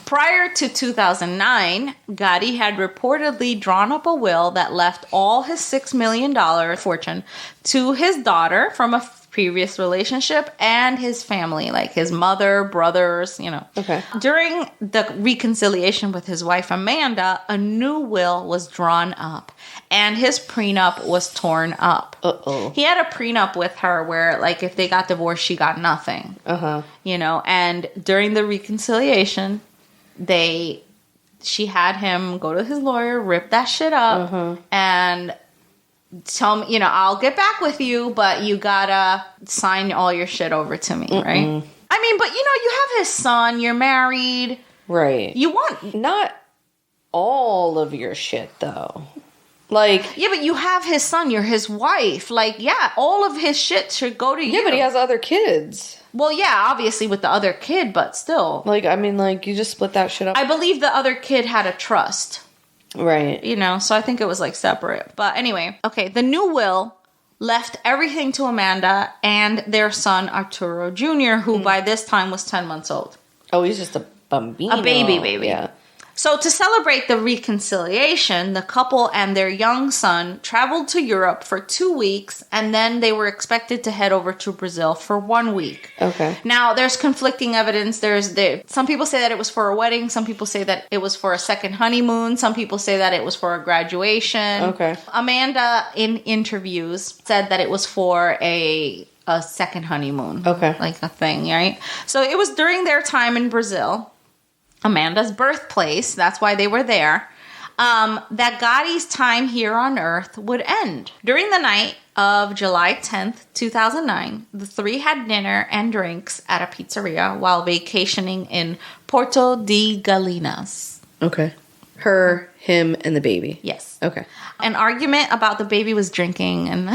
Prior to 2009, Gatti had reportedly drawn up a will that left all his $6 million fortune to his daughter from a previous relationship and his family, like his mother, brothers, you know. Okay. During the reconciliation with his wife, Amanda, a new will was drawn up and his prenup was torn up. Uh-oh. He had a prenup with her where, like, if they got divorced, she got nothing. Uh-huh. You know, and during the reconciliation, she had him go to his lawyer, rip that shit up, and tell me, you know, I'll get back with you, but you gotta sign all your shit over to me, right? I mean, but you know, you have his son, you're married. Right. You want... Not all of your shit, though. Like... Yeah, but you have his son, you're his wife. Like, yeah, all of his shit should go to you. Yeah, but he has other kids. Well, yeah, obviously with the other kid, but still. Like, I mean, like, you just split that shit up. I believe the other kid had a trust. Right. You know, so I think it was like separate. But anyway, okay, the new will left everything to Amanda and their son, Arturo Jr., who by this time was 10 months old. Oh, he's just a bambino. A baby. Yeah. So to celebrate the reconciliation, the couple and their young son traveled to Europe for 2 weeks, and then they were expected to head over to Brazil for 1 week. Okay. Now, there's conflicting evidence. Some people say that it was for a wedding. Some people say that it was for a second honeymoon. Some people say that it was for a graduation. Okay. Amanda, in interviews, said that it was for a second honeymoon. Okay. Like a thing, right? So it was during their time in Brazil, Amanda's birthplace, that's why they were there, that Gotti's time here on Earth would end. During the night of July 10th, 2009, the three had dinner and drinks at a pizzeria while vacationing in Porto de Galinhas. Okay. Her, him, and the baby. Yes. Okay. An argument about the baby was drinking, and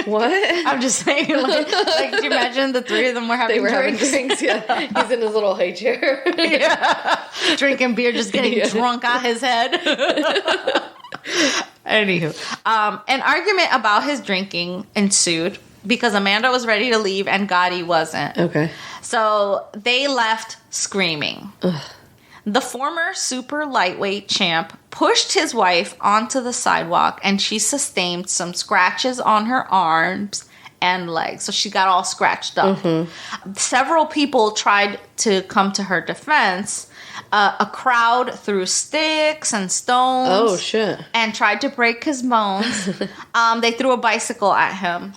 what? I'm just saying, like, could you imagine the three of them were having drinks? Yeah. He's in his little high chair. Yeah. Drinking beer, just getting drunk out his head. Anywho, an argument about his drinking ensued because Amanda was ready to leave and Gatti wasn't. Okay. So they left screaming. Ugh. The former super lightweight champ pushed his wife onto the sidewalk and she sustained some scratches on her arms and legs. So she got all scratched up. Mm-hmm. Several people tried to come to her defense. A crowd threw sticks and stones. Oh, shit. And tried to break his bones. They threw a bicycle at him.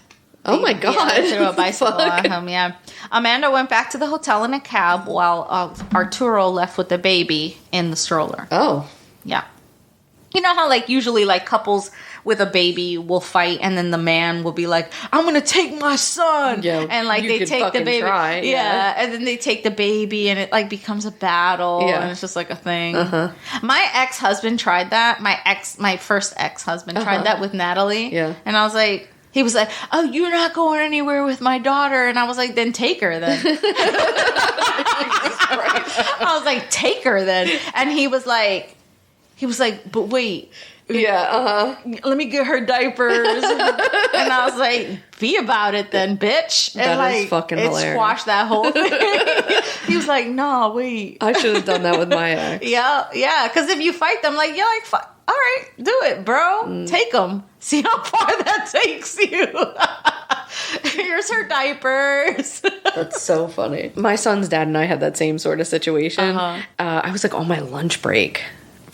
Oh my God. Yeah, they threw a bicycle at him, yeah. Amanda went back to the hotel in a cab while Arturo left with the baby in the stroller. Oh. Yeah. You know how, like, usually, like, couples with a baby will fight and then the man will be like, I'm going to take my son. Yeah, and, like, they take the baby. Try, yeah. And then they take the baby and it, like, becomes a battle. Yeah. And it's just, like, a thing. Uh-huh. My ex-husband tried that. My first ex-husband tried that with Natalie. Yeah. And I was like... He was like, oh, you're not going anywhere with my daughter. And I was like, then take her then. I was like, take her then. And he was like, but wait, Yeah, let me get her diapers. And I was like, be about it then, bitch. And That like, is fucking it hilarious. squashed that whole thing. He was like, no, wait. I should have done that with my ex. Yeah. Because if you fight them, like, you're like, fuck. All right, do it, bro. Take them. See how far that takes you. Here's her diapers. That's so funny. My son's dad and I had that same sort of situation. I was like on my lunch break.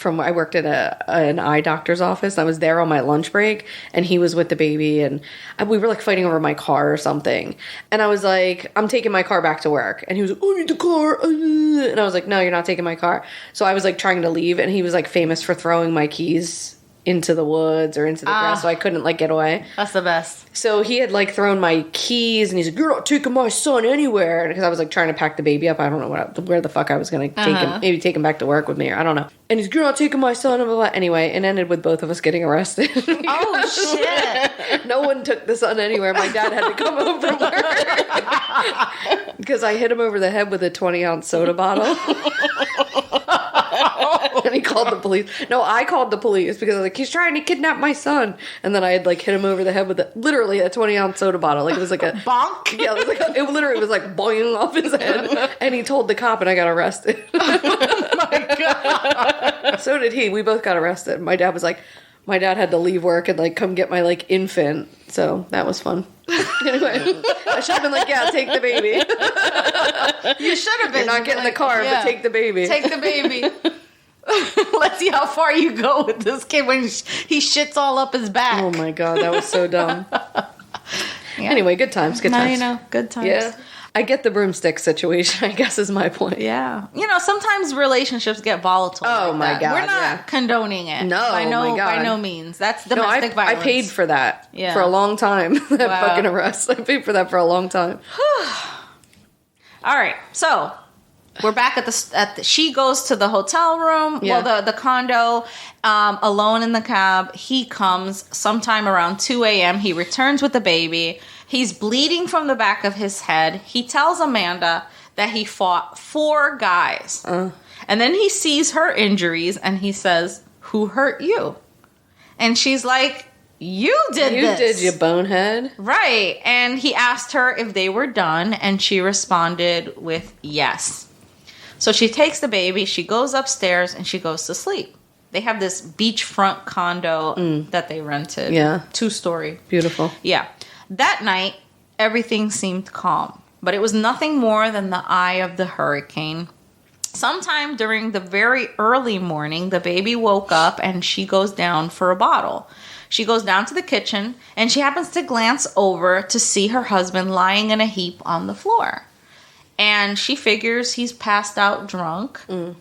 I worked at an eye doctor's office. I was there on my lunch break, and he was with the baby, and we were like fighting over my car or something. And I was like, I'm taking my car back to work. And he was like, I need the car. And I was like, no, you're not taking my car. So I was like trying to leave, and he was like famous for throwing my keys into the woods or into the grass, so I couldn't like get away. That's the best. So he had like thrown my keys, and he's like, "You're not taking my son anywhere," because I was like trying to pack the baby up. I don't know where the fuck I was gonna take him. Maybe take him back to work with me, or I don't know. And he's, "You're not taking my son." Blah, blah, blah. Anyway, it ended with both of us getting arrested. Oh shit! No one took the son anywhere. My dad had to come home from work because I hit him over the head with a 20-ounce soda bottle. And he called the police. No, I called the police because I was like, he's trying to kidnap my son. And then I had like hit him over the head with literally a 20-ounce soda bottle. Like it was like a bonk. Yeah, it was like it literally was like boing off his head. And he told the cop, and I got arrested. Oh my god. So did he. We both got arrested. My dad had to leave work and like come get my like infant. So that was fun. Anyway, I should have been like, yeah, take the baby. You should have been. You're not getting the car, but take the baby. Take the baby. Let's see how far you go with this kid when he shits all up his back. Oh my god, that was so dumb. Yeah. Anyway, good times. Good times. Now you know, good times. Yeah. I get the broomstick situation, I guess is my point. Yeah. You know, sometimes relationships get volatile. Oh like my that. god. We're not condoning it. No, by my no means. That's domestic violence. I paid for that for a long time. That fucking arrest. I paid for that for a long time. All right. So we're back at the she goes to the hotel room. Yeah. Well, the condo, alone in the cab. He comes sometime around 2 a.m. He returns with the baby. He's bleeding from the back of his head. He tells Amanda that he fought 4 guys. And then he sees her injuries and he says, "Who hurt you?" And she's like, You did this. You did, you bonehead. Right. And he asked her if they were done, and she responded with yes. So she takes the baby, she goes upstairs, and she goes to sleep. They have this beachfront condo that they rented. Yeah. 2-story. Beautiful. Yeah. That night, everything seemed calm, but it was nothing more than the eye of the hurricane. Sometime during the very early morning, the baby woke up and she goes down for a bottle. She goes down to the kitchen and she happens to glance over to see her husband lying in a heap on the floor. And she figures he's passed out drunk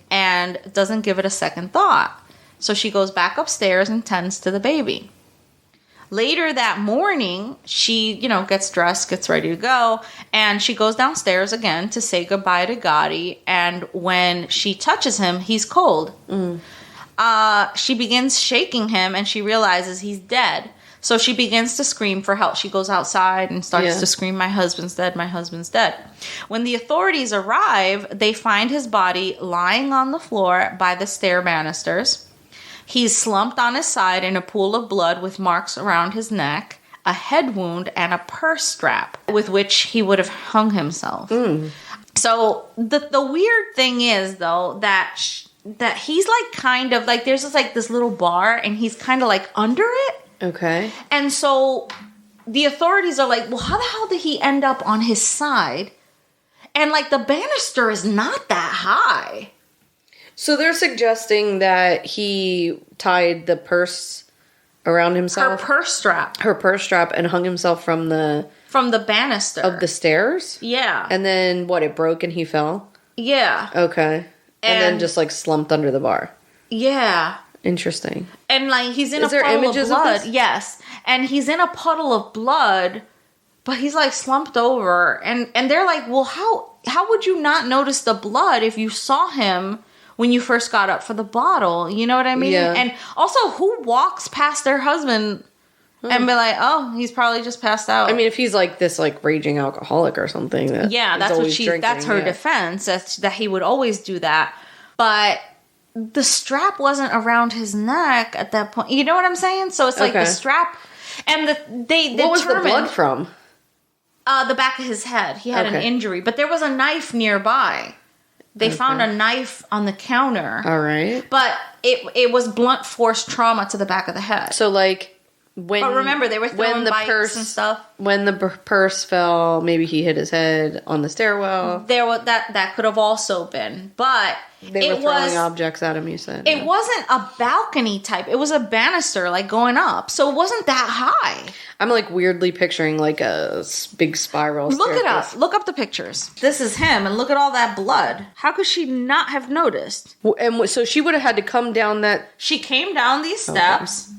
and doesn't give it a second thought. So she goes back upstairs and tends to the baby. Later that morning, she, gets dressed, gets ready to go, and she goes downstairs again to say goodbye to Gatti. And when she touches him, he's cold. She begins shaking him, and she realizes he's dead. So she begins to scream for help. She goes outside and starts to scream, "My husband's dead, my husband's dead." When the authorities arrive, they find his body lying on the floor by the stair banisters. He's slumped on his side in a pool of blood with marks around his neck, a head wound, and a purse strap with which he would have hung himself. So the weird thing is, though, that he's like kind of like, there's this little bar and he's kind of like under it. Okay. And so the authorities are like, well, how the hell did he end up on his side? And like the banister is not that high. So they're suggesting that he tied the purse around himself? Her purse strap. And hung himself from the banister. Of the stairs? Yeah. And then it broke and he fell? Yeah. Okay. And then just slumped under the bar? Yeah. Interesting. And he's in a puddle of blood. Of yes. And he's in a puddle of blood, but he's slumped over. And they're like, well, how would you not notice the blood if you saw him when you first got up for the bottle? You know what I mean? Yeah. And also, who walks past their husband and be like, oh, he's probably just passed out? I mean, if he's this raging alcoholic or something. That's her defense, that he would always do that. But the strap wasn't around his neck at that point. You know what I'm saying? So it's like the strap, and they what was the blood from? The back of his head. He had an injury, but there was a knife nearby. They found a knife on the counter. All right, but it was blunt force trauma to the back of the head. So like. But remember, they were throwing bikes and stuff. When the purse fell, maybe he hit his head on the stairwell. There was that could have also been, but they were throwing objects at him. You said it wasn't a balcony type; it was a banister, like going up. So it wasn't that high. I'm like weirdly picturing like a big spiral. Look it up. Look up the pictures. This is him, and look at all that blood. How could she not have noticed? And so she would have had to come down that. She came down these steps. Okay.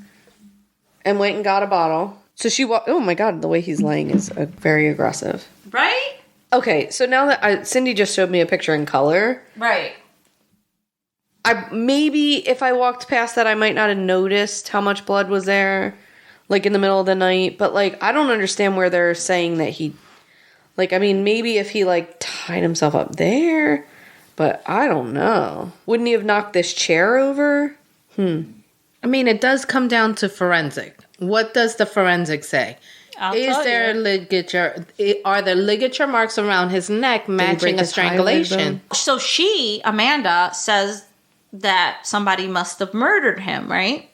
And went and got a bottle. So she walked. Oh my God, the way he's laying is very aggressive. Right? Okay, so now that Cindy just showed me a picture in color. Right. Maybe if I walked past that, I might not have noticed how much blood was there, like in the middle of the night. But like, I don't understand where they're saying that he, like, I mean, maybe if he like tied himself up there, but I don't know. Wouldn't he have knocked this chair over? I mean, it does come down to forensic. What does the forensic say? Is there ligature? Are there ligature marks around his neck matching a strangulation? So Amanda, says that somebody must have murdered him, right?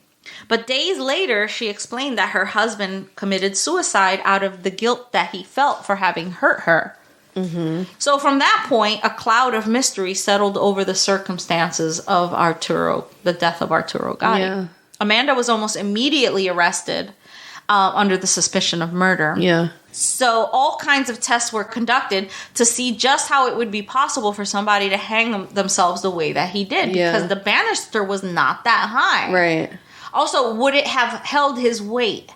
But days later, she explained that her husband committed suicide out of the guilt that he felt for having hurt her. Mm-hmm. So from that point, a cloud of mystery settled over the circumstances of the death of Arturo Gatti. Yeah. Amanda was almost immediately arrested under the suspicion of murder. Yeah. So all kinds of tests were conducted to see just how it would be possible for somebody to hang themselves the way that he did, because the banister was not that high. Right. Also, would it have held his weight?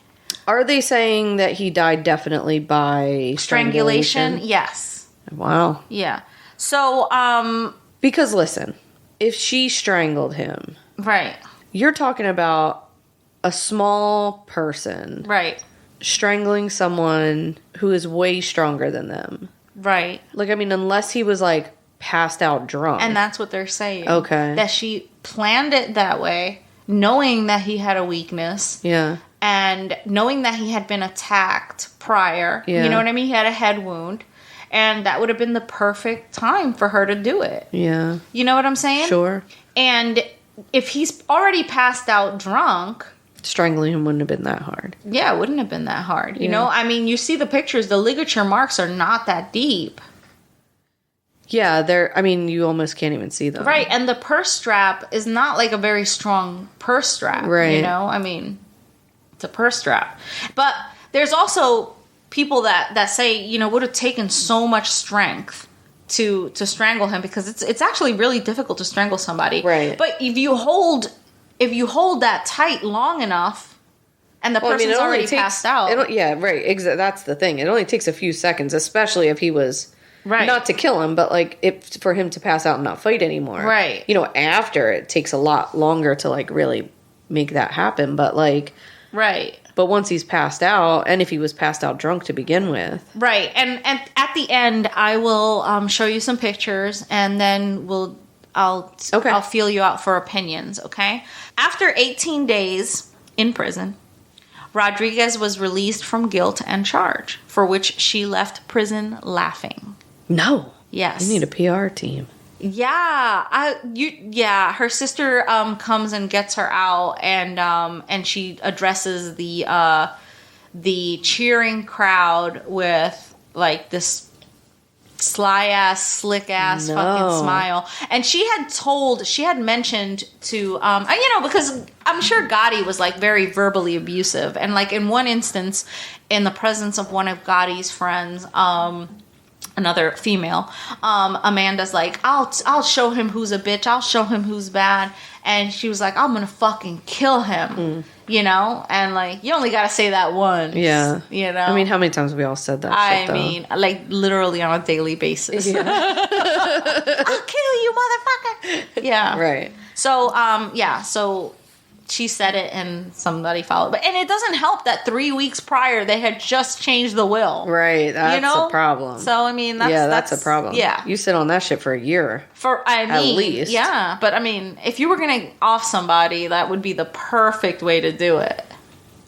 Are they saying that he died definitely by strangulation? Yes. Wow. Yeah. So, because listen, if she strangled him. Right. You're talking about a small person. Right. Strangling someone who is way stronger than them. Right. Like, I mean, unless he was, like, passed out drunk. And that's what they're saying. Okay. That she planned it that way, knowing that he had a weakness. Yeah. And knowing that he had been attacked prior. Yeah. You know what I mean? He had a head wound. And that would have been the perfect time for her to do it. Yeah. You know what I'm saying? Sure. And if he's already passed out drunk, strangling him wouldn't have been that hard. Yeah, it wouldn't have been that hard. You know, I mean, you see the pictures, the ligature marks are not that deep. Yeah, I mean, you almost can't even see them. Right, and the purse strap is not like a very strong purse strap. Right. You know, I mean, it's a purse strap. But there's also people that say, you know, would have taken so much strength to strangle him, because it's actually really difficult to strangle somebody. Right. But if you hold that tight long enough, and the person's already passed out. Yeah, right. That's the thing. It only takes a few seconds, especially if he was not to kill him, but like for him to pass out and not fight anymore. Right. You know, after it takes a lot longer to like really make that happen. But like, right. But once he's passed out, and if he was passed out drunk to begin with. Right. And at the end, I will show you some pictures, and then I'll feel you out for opinions, okay? After 18 days in prison, Rodriguez was released from guilt and charge, for which she left prison laughing. No. Yes. You need a PR team. Yeah, her sister comes and gets her out, and she addresses the cheering crowd with like this sly ass, slick ass fucking smile. And she had mentioned to you know, because I'm sure Gotti was like very verbally abusive, and like in one instance, in the presence of one of Gotti's friends, another female, Amanda's like, I'll show him who's a bitch, I'll show him who's bad. And she was like, I'm gonna fucking kill him. You know? And like, you only gotta say that once. Yeah. You know? I mean, how many times have we all said that shit, though? Mean, like literally on a daily basis. Yeah. I'll kill you, motherfucker. Yeah. Right. So so she said it and somebody followed. And it doesn't help that 3 weeks prior they had just changed the will. Right. That's a problem. So, I mean, that's a problem. Yeah. You sit on that shit for a year. At least. Yeah. But, I mean, if you were going to off somebody, that would be the perfect way to do it.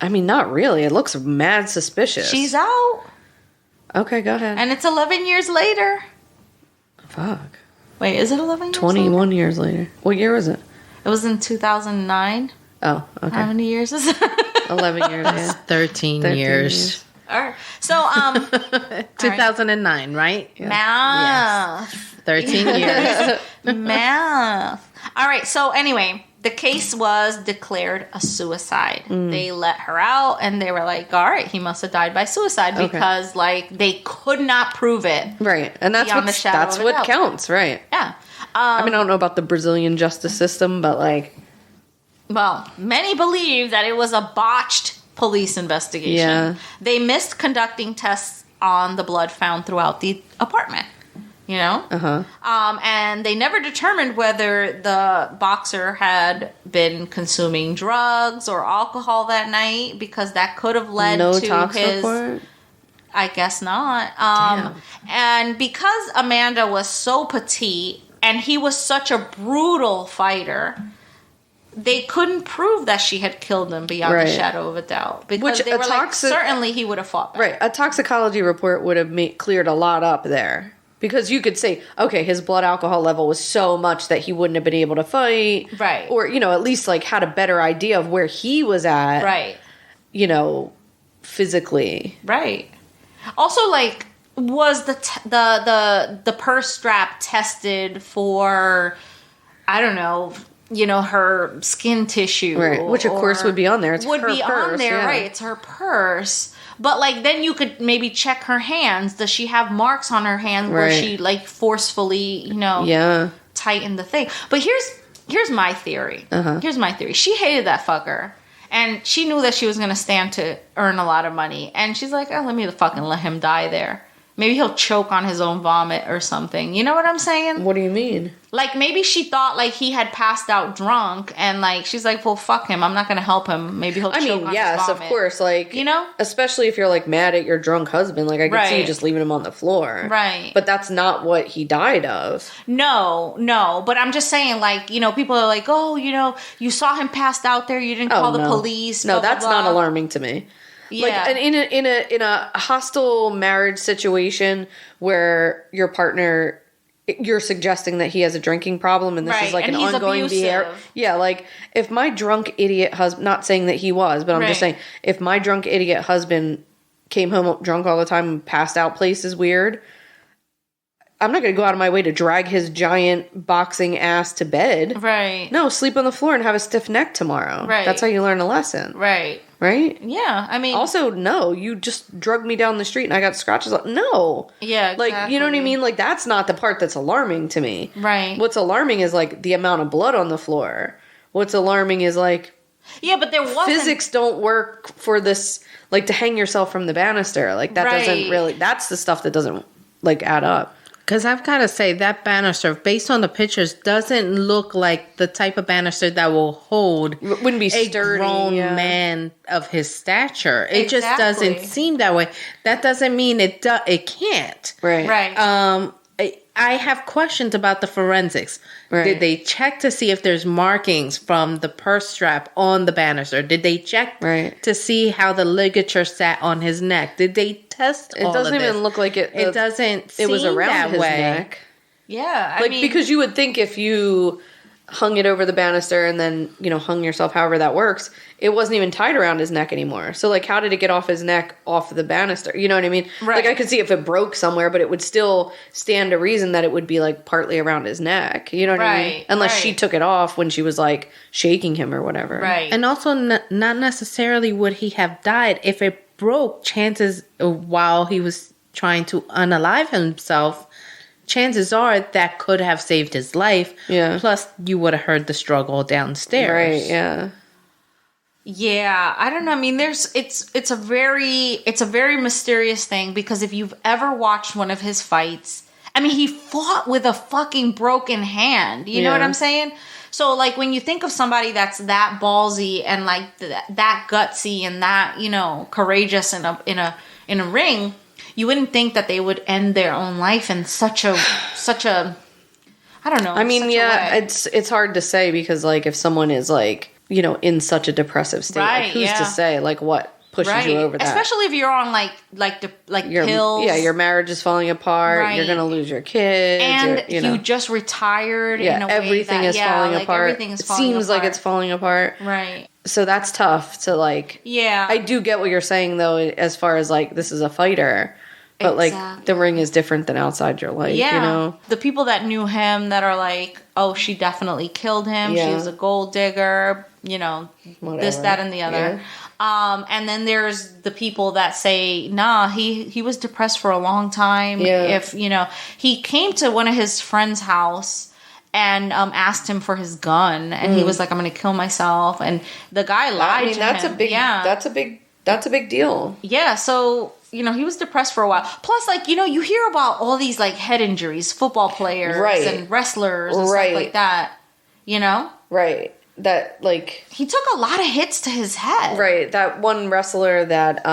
I mean, not really. It looks mad suspicious. She's out. Okay, go ahead. And it's 11 years later. Fuck. Wait, is it 11 years 21 years later. What year was it? It was in 2009. Oh, okay. How many years is it? 11 years, yeah. 13 years. All right. So, 2009, right? Yeah. Math. Yes. 13 years. Math. All right. So, anyway, the case was declared a suicide. They let her out, and they were like, all right, he must have died by suicide because, like, they could not prove it. Right. And that's what counts, right? Yeah. I mean, I don't know about the Brazilian justice system, but, like... Well, many believe that it was a botched police investigation. Yeah. They missed conducting tests on the blood found throughout the apartment. You know? Uh-huh. And they never determined whether the boxer had been consuming drugs or alcohol that night because that could have led to tox his... report? I guess not. Damn. And because Amanda was so petite and he was such a brutal fighter... They couldn't prove that she had killed him beyond a shadow of a doubt. Because they were like, certainly he would have fought back. Right. A toxicology report would have cleared a lot up there. Because you could say, okay, his blood alcohol level was so much that he wouldn't have been able to fight. Right. Or, you know, at least, like, had a better idea of where he was at. Right. You know, physically. Right. Also, like, was the purse strap tested for, I don't know... You know, her skin tissue. Right. Which, of course, would be on there. It's her purse. On there, right. It's her purse. But, like, then you could maybe check her hands. Does she have marks on her hands where she, like, forcefully, you know, tightened the thing? But here's my theory. Here's my theory. She hated that fucker. And she knew that she was going to stand to earn a lot of money. And she's like, oh, let me fucking let him die there. Maybe he'll choke on his own vomit or something. You know what I'm saying? What do you mean? Like, maybe she thought, like, he had passed out drunk, and, like, she's like, well, fuck him. I'm not going to help him. Maybe he'll choke on his vomit. Yes, of course. Like, you know? Especially if you're, like, mad at your drunk husband. Like, I could see you just leaving him on the floor. Right. But that's not what he died of. No. But I'm just saying, like, you know, people are like, oh, you know, you saw him passed out there. You didn't call the police. No, blah, that's blah, blah. not alarming to me. Yeah. Like, and in a hostile marriage situation where your partner, you're suggesting that he has a drinking problem and this is like an ongoing behavior. Yeah, like if my drunk idiot husband, not saying that he was, but I'm just saying if my drunk idiot husband came home drunk all the time and passed out places weird, I'm not going to go out of my way to drag his giant boxing ass to bed. Right. No, sleep on the floor and have a stiff neck tomorrow. Right. That's how you learn a lesson. Right. Right? Yeah, I mean... Also, no, you just drugged me down the street and I got scratches. No. Yeah, exactly. Like, you know what I mean? Like, that's not the part that's alarming to me. Right. What's alarming is, like, the amount of blood on the floor. What's alarming is, like... Yeah, but there wasn't... Physics don't work for this, like, to hang yourself from the banister. Like, that doesn't really... That's the stuff that doesn't, like, add up. Because I've got to say, that banister, based on the pictures, doesn't look like the type of banister that will hold wouldn't be sturdy, a grown man of his stature. It just doesn't seem that way. That doesn't mean it can't. Right. I have questions about the forensics. Right. Did they check to see if there's markings from the purse strap on the banister? Did they check to see how the ligature sat on his neck? Did they test all of this? It doesn't even look like it. It doesn't seem it was around that his way. neck. Yeah, I mean, because you would think if you hung it over the banister and then, you know, hung yourself, however that works, it wasn't even tied around his neck anymore. So, like, how did it get off his neck, off the banister? You know what I mean? Right. Like, I could see if it broke somewhere, but it would still stand to reason that it would be, like, partly around his neck. You know what I mean? Unless she took it off when she was, like, shaking him or whatever. Right. And also, not necessarily would he have died. If it broke, chances while he was trying to unalive himself, chances are that could have saved his life. Yeah. Plus, you would have heard the struggle downstairs. Right, yeah. Yeah, I don't know. I mean, it's a very mysterious thing because if you've ever watched one of his fights, I mean, he fought with a fucking broken hand. You know what I'm saying? So, like, when you think of somebody that's that ballsy and, like, that gutsy and that, you know, courageous in a ring, you wouldn't think that they would end their own life in such a I don't know. I mean, yeah, it's hard to say because, like, if someone is, like, you know, in such a depressive state, like, who's to say, like, what pushes you over that? Especially if you're on, like pills. Yeah, your marriage is falling apart. You're going to lose your kids. And you you just retired in a way everything is falling apart. Everything is falling apart. It seems like it's falling apart. Right. So that's tough to, like... Yeah. I do get what you're saying, though, as far as, like, this is a fighter. But, like, the ring is different than outside your life, you know? The people that knew him that are like, oh, she definitely killed him. Yeah. She was a gold digger, you know, this, that, and the other. Yeah. And then there's the people that say, nah, he was depressed for a long time. Yeah. If, you know, he came to one of his friend's house and asked him for his gun. And he was like, I'm going to kill myself. And the guy lied to him. That's a big deal. Yeah, so... You know, he was depressed for a while. Plus, like, you know, you hear about all these, like, head injuries, football players and wrestlers and stuff like that. You know? Right. That, like... He took a lot of hits to his head. Right. That one wrestler that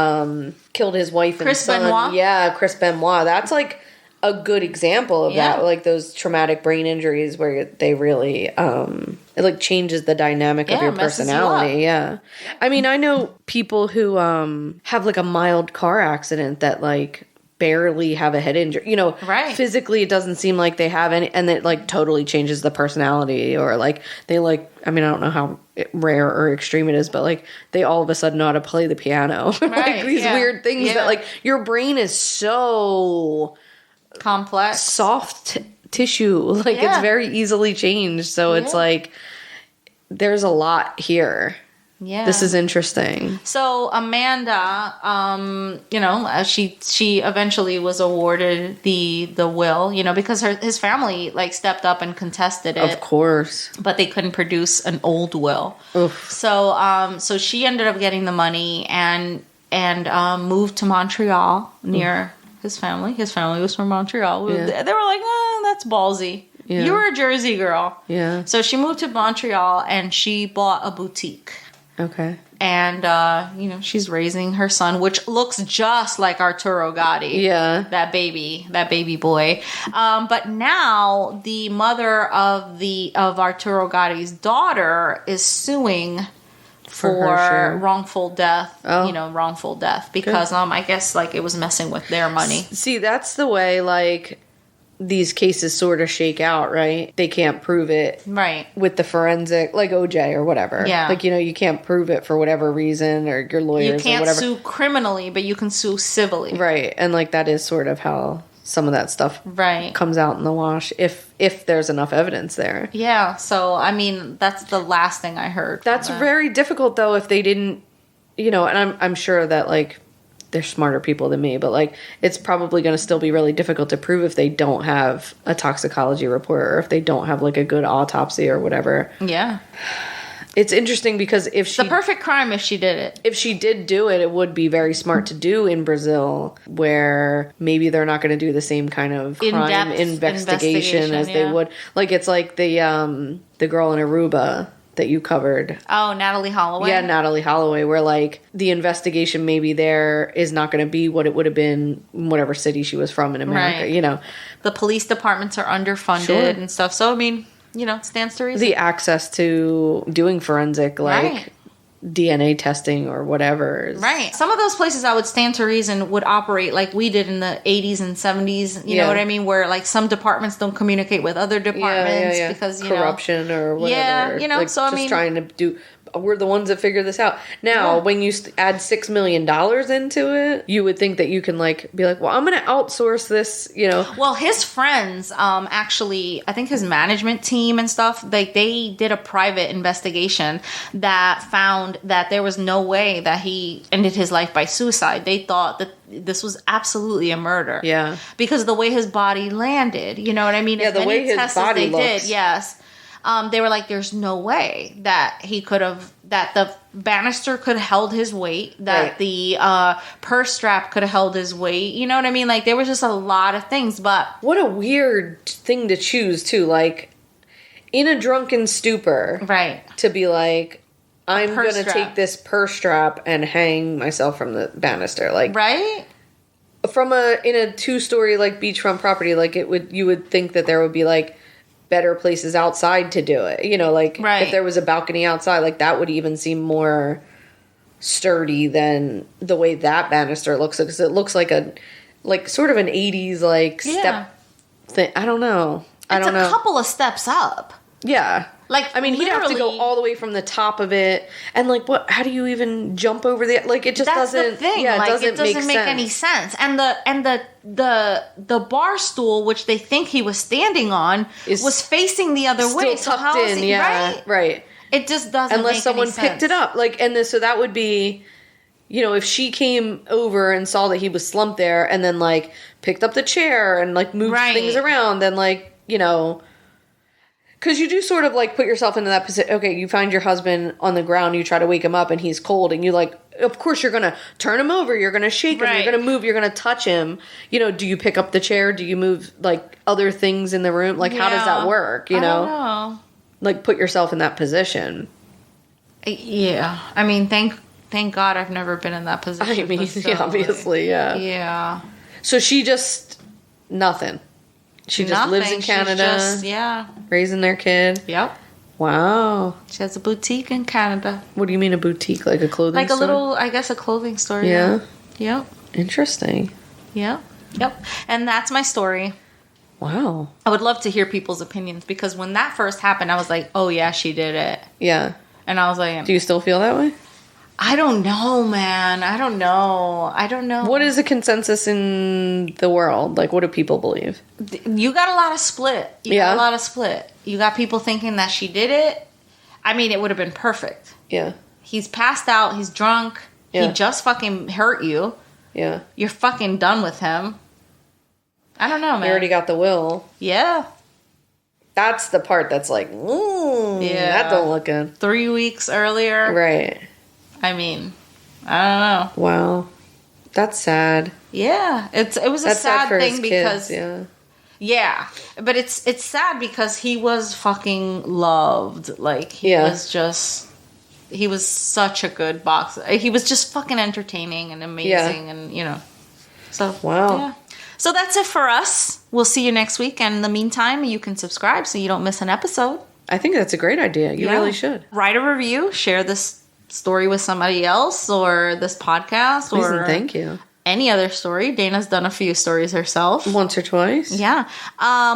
killed his wife and son. Chris Benoit? Yeah, Chris Benoit. That's, like, a good example of that. Like, those traumatic brain injuries where they really... it, like, changes the dynamic of your personality. Yeah. I mean, I know people who have, like, a mild car accident that, like, barely have a head injury. You know, physically it doesn't seem like they have any, and it, like, totally changes the personality. Or, like, they, like, I mean, I don't know how rare or extreme it is, but, like, they all of a sudden know how to play the piano. Like, these weird things that, like, your brain is so... complex. Soft tissue. Like, it's very easily changed. So it's like, there's a lot here. Yeah. This is interesting. So Amanda, you know, she eventually was awarded the will, you know, because his family, like, stepped up and contested it. Of course. But they couldn't produce an old will. Oof. So she ended up getting the money and moved to Montreal near his family. His family was from Montreal. Yeah. They were like, that's ballsy. Yeah. You were a Jersey girl. Yeah. So she moved to Montreal and she bought a boutique. Okay. And, you know, she's raising her son, which looks just like Arturo Gatti. Yeah. That baby boy. But now the mother of Arturo Gatti's daughter is suing for wrongful death, wrongful death, because I guess, like, it was messing with their money. See, that's the way, like, these cases sort of shake out, right? They can't prove it, right, with the forensic, like OJ or whatever. Yeah, like, you know, you can't prove it for whatever reason, or your lawyers, you can't or whatever. sue criminally, but you can sue civilly, right? And, like, that is sort of how some of that stuff comes out in the wash, if there's enough evidence there. Yeah, so, I mean, that's the last thing I heard. That's very difficult, though, if they didn't, you know, and I'm sure that, like, they're smarter people than me, but, like, it's probably going to still be really difficult to prove if they don't have a toxicology report or if they don't have, like, a good autopsy or whatever. Yeah. It's interesting because it's the perfect crime if she did it. If she did do it, it would be very smart to do in Brazil, where maybe they're not going to do the same kind of crime investigation as they would. Like, it's like the girl in Aruba that you covered. Oh, Natalie Holloway? Yeah, Natalie Holloway, where, like, the investigation maybe there is not going to be what it would have been in whatever city she was from in America, you know. The police departments are underfunded and stuff. So, I mean, you know, it stands to reason. The access to doing forensic, like, DNA testing or whatever. Right. Some of those places I would stand to reason would operate like we did in the 80s and 70s. You know what I mean? Where, like, some departments don't communicate with other departments because, you corruption or whatever. Yeah, you know, like, so I mean, just trying to do... We're the ones that figure this out. Now, when you add $6 million into it, you would think that you can, like, be like, well, I'm going to outsource this, you know. Well, his friends, actually, I think his management team and stuff, like, they did a private investigation that found that there was no way that he ended his life by suicide. They thought that this was absolutely a murder. Yeah. Because of the way his body landed, you know what I mean? Yeah, the way his body looks. Yes. They were like, there's no way that he could have, that the banister could have held his weight, that the purse strap could have held his weight. You know what I mean? Like, there was just a lot of things, but... What a weird thing to choose, too. Like, in a drunken stupor. Right. To be like, I'm purse going to strap. take this purse strap and hang myself from the banister. Like, Right? from in a 2-story, like, beachfront property, like, you would think that there would be, like, better places outside to do it. You know, like, Right. if there was a balcony outside, like, that would even seem more sturdy than the way that banister looks. Because it looks like sort of an 80s, like, step thing. I don't know. It's a couple of steps up. Yeah. Like, I mean, he'd have to go literally- all the way from the top of it, and like, how do you even jump over the? Like, it just That's doesn't. the thing. Yeah, like, it doesn't make any sense. And the bar stool, which they think he was standing on, was facing the other way. Still So how tucked is in, he yeah, right? It just doesn't. Unless make someone any sense. picked it up, like, so that would be, you know, if she came over and saw that he was slumped there, and then like picked up the chair and like moved Right. things around, then like, you know. Because you do sort of, like, put yourself into that position. Okay, you find your husband on the ground, you try to wake him up, and he's cold, and you, like, of course you're going to turn him over, you're going to shake him, Right. you're going to move, you're going to touch him. You know, do you pick up the chair? Do you move, like, other things in the room? Like, how does that work, you know? I don't know. Like, put yourself in that position. Yeah. I mean, thank God I've never been in that position. I mean, but still, obviously, yeah. Yeah. So she just, nothing. She just lives in She's Canada, yeah. raising their kid. Yep. Wow. She has a boutique in Canada. What do you mean a boutique? Like a clothing Like store? a little, I guess, a clothing store. Yeah. Yep. Interesting. Yep. Yep. And that's my story. Wow. I would love to hear people's opinions because when that first happened, I was like, oh, yeah, she did it. Yeah. And I was like, Do you still feel that way? I don't know, man. I don't know. What is the consensus in the world? Like, what do people believe? You got a lot of split. You got people thinking that she did it. I mean, it would have been perfect. Yeah. He's passed out. He's drunk. Yeah. He just fucking hurt you. Yeah. You're fucking done with him. I don't know, man. You already got the will. Yeah. That's the part that's like, that don't look good. 3 weeks earlier. Right. I mean, I don't know. Wow. That's sad. Yeah. It was a That's sad sad for thing his because kids, yeah. But it's sad because he was fucking loved. Like he was such a good boxer. He was just fucking entertaining and amazing and you know. So wow. Yeah. So that's it for us. We'll see you next week. And in the meantime, you can subscribe so you don't miss an episode. I think that's a great idea. You really should. Write a review. Share this story with somebody else or this podcast Please or and thank you. Any other story. Dana's done a few stories herself. Once or twice. Yeah.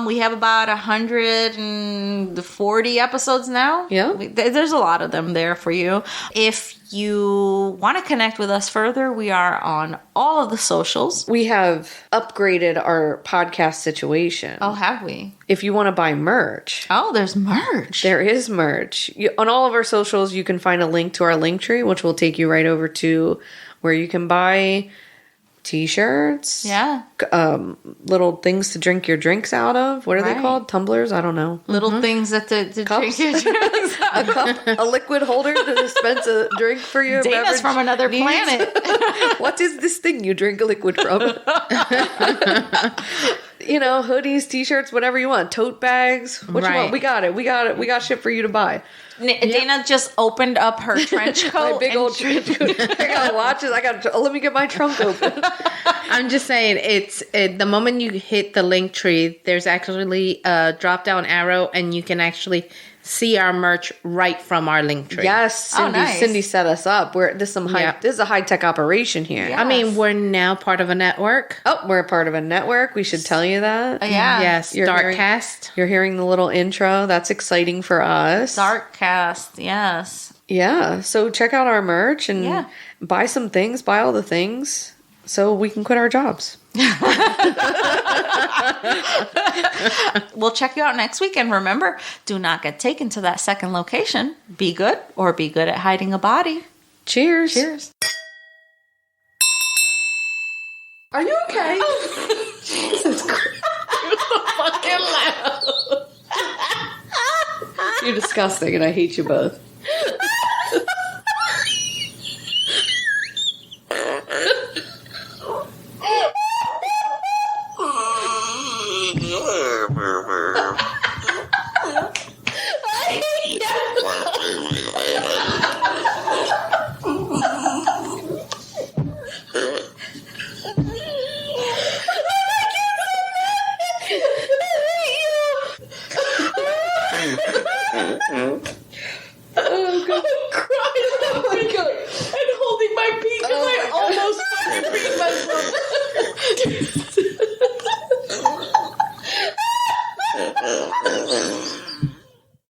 We have about 140 episodes now. Yeah. There's a lot of them there for you. If you want to connect with us further, we are on all of the socials. We have upgraded our podcast situation. Oh, have we? If you want to buy merch. Oh, there's merch. There is merch. On all of our socials, you can find a link to our Linktree, which will take you right over to where you can buy T-shirts. Yeah. Little things to drink your drinks out of. What are they called? Tumblers? I don't know. Little things that to Cups? drink your drinks out A cup, a liquid holder to dispense a drink for your Dana's beverage from another needs. planet. What is this thing you drink a liquid from? You know, hoodies, T-shirts, whatever you want. Tote bags. What you want? We got it. We got shit for you to buy. Dana just opened up her trench coat. My big old trench coat. I got watches. Let me get my trunk open. I'm just saying, it's the moment you hit the link tree, there's actually a drop down arrow, and you can actually see our merch right from our link tree. Yes, Cindy set us up. This is a high tech operation here. Yeah. I mean, we're now part of a network. Oh, we're a part of a network. We should tell you that. Yeah. Yes, Darkcast. You're hearing the little intro. That's exciting for us. Darkcast, yes. Yeah. So check out our merch and buy some things, buy all the things so we can quit our jobs. We'll check you out next week. And remember, do not get taken to that second location. Be good or be good at hiding a body. Cheers. Cheers. Are you okay? Jesus Christ. You're so fucking loud. You're disgusting and I hate you both.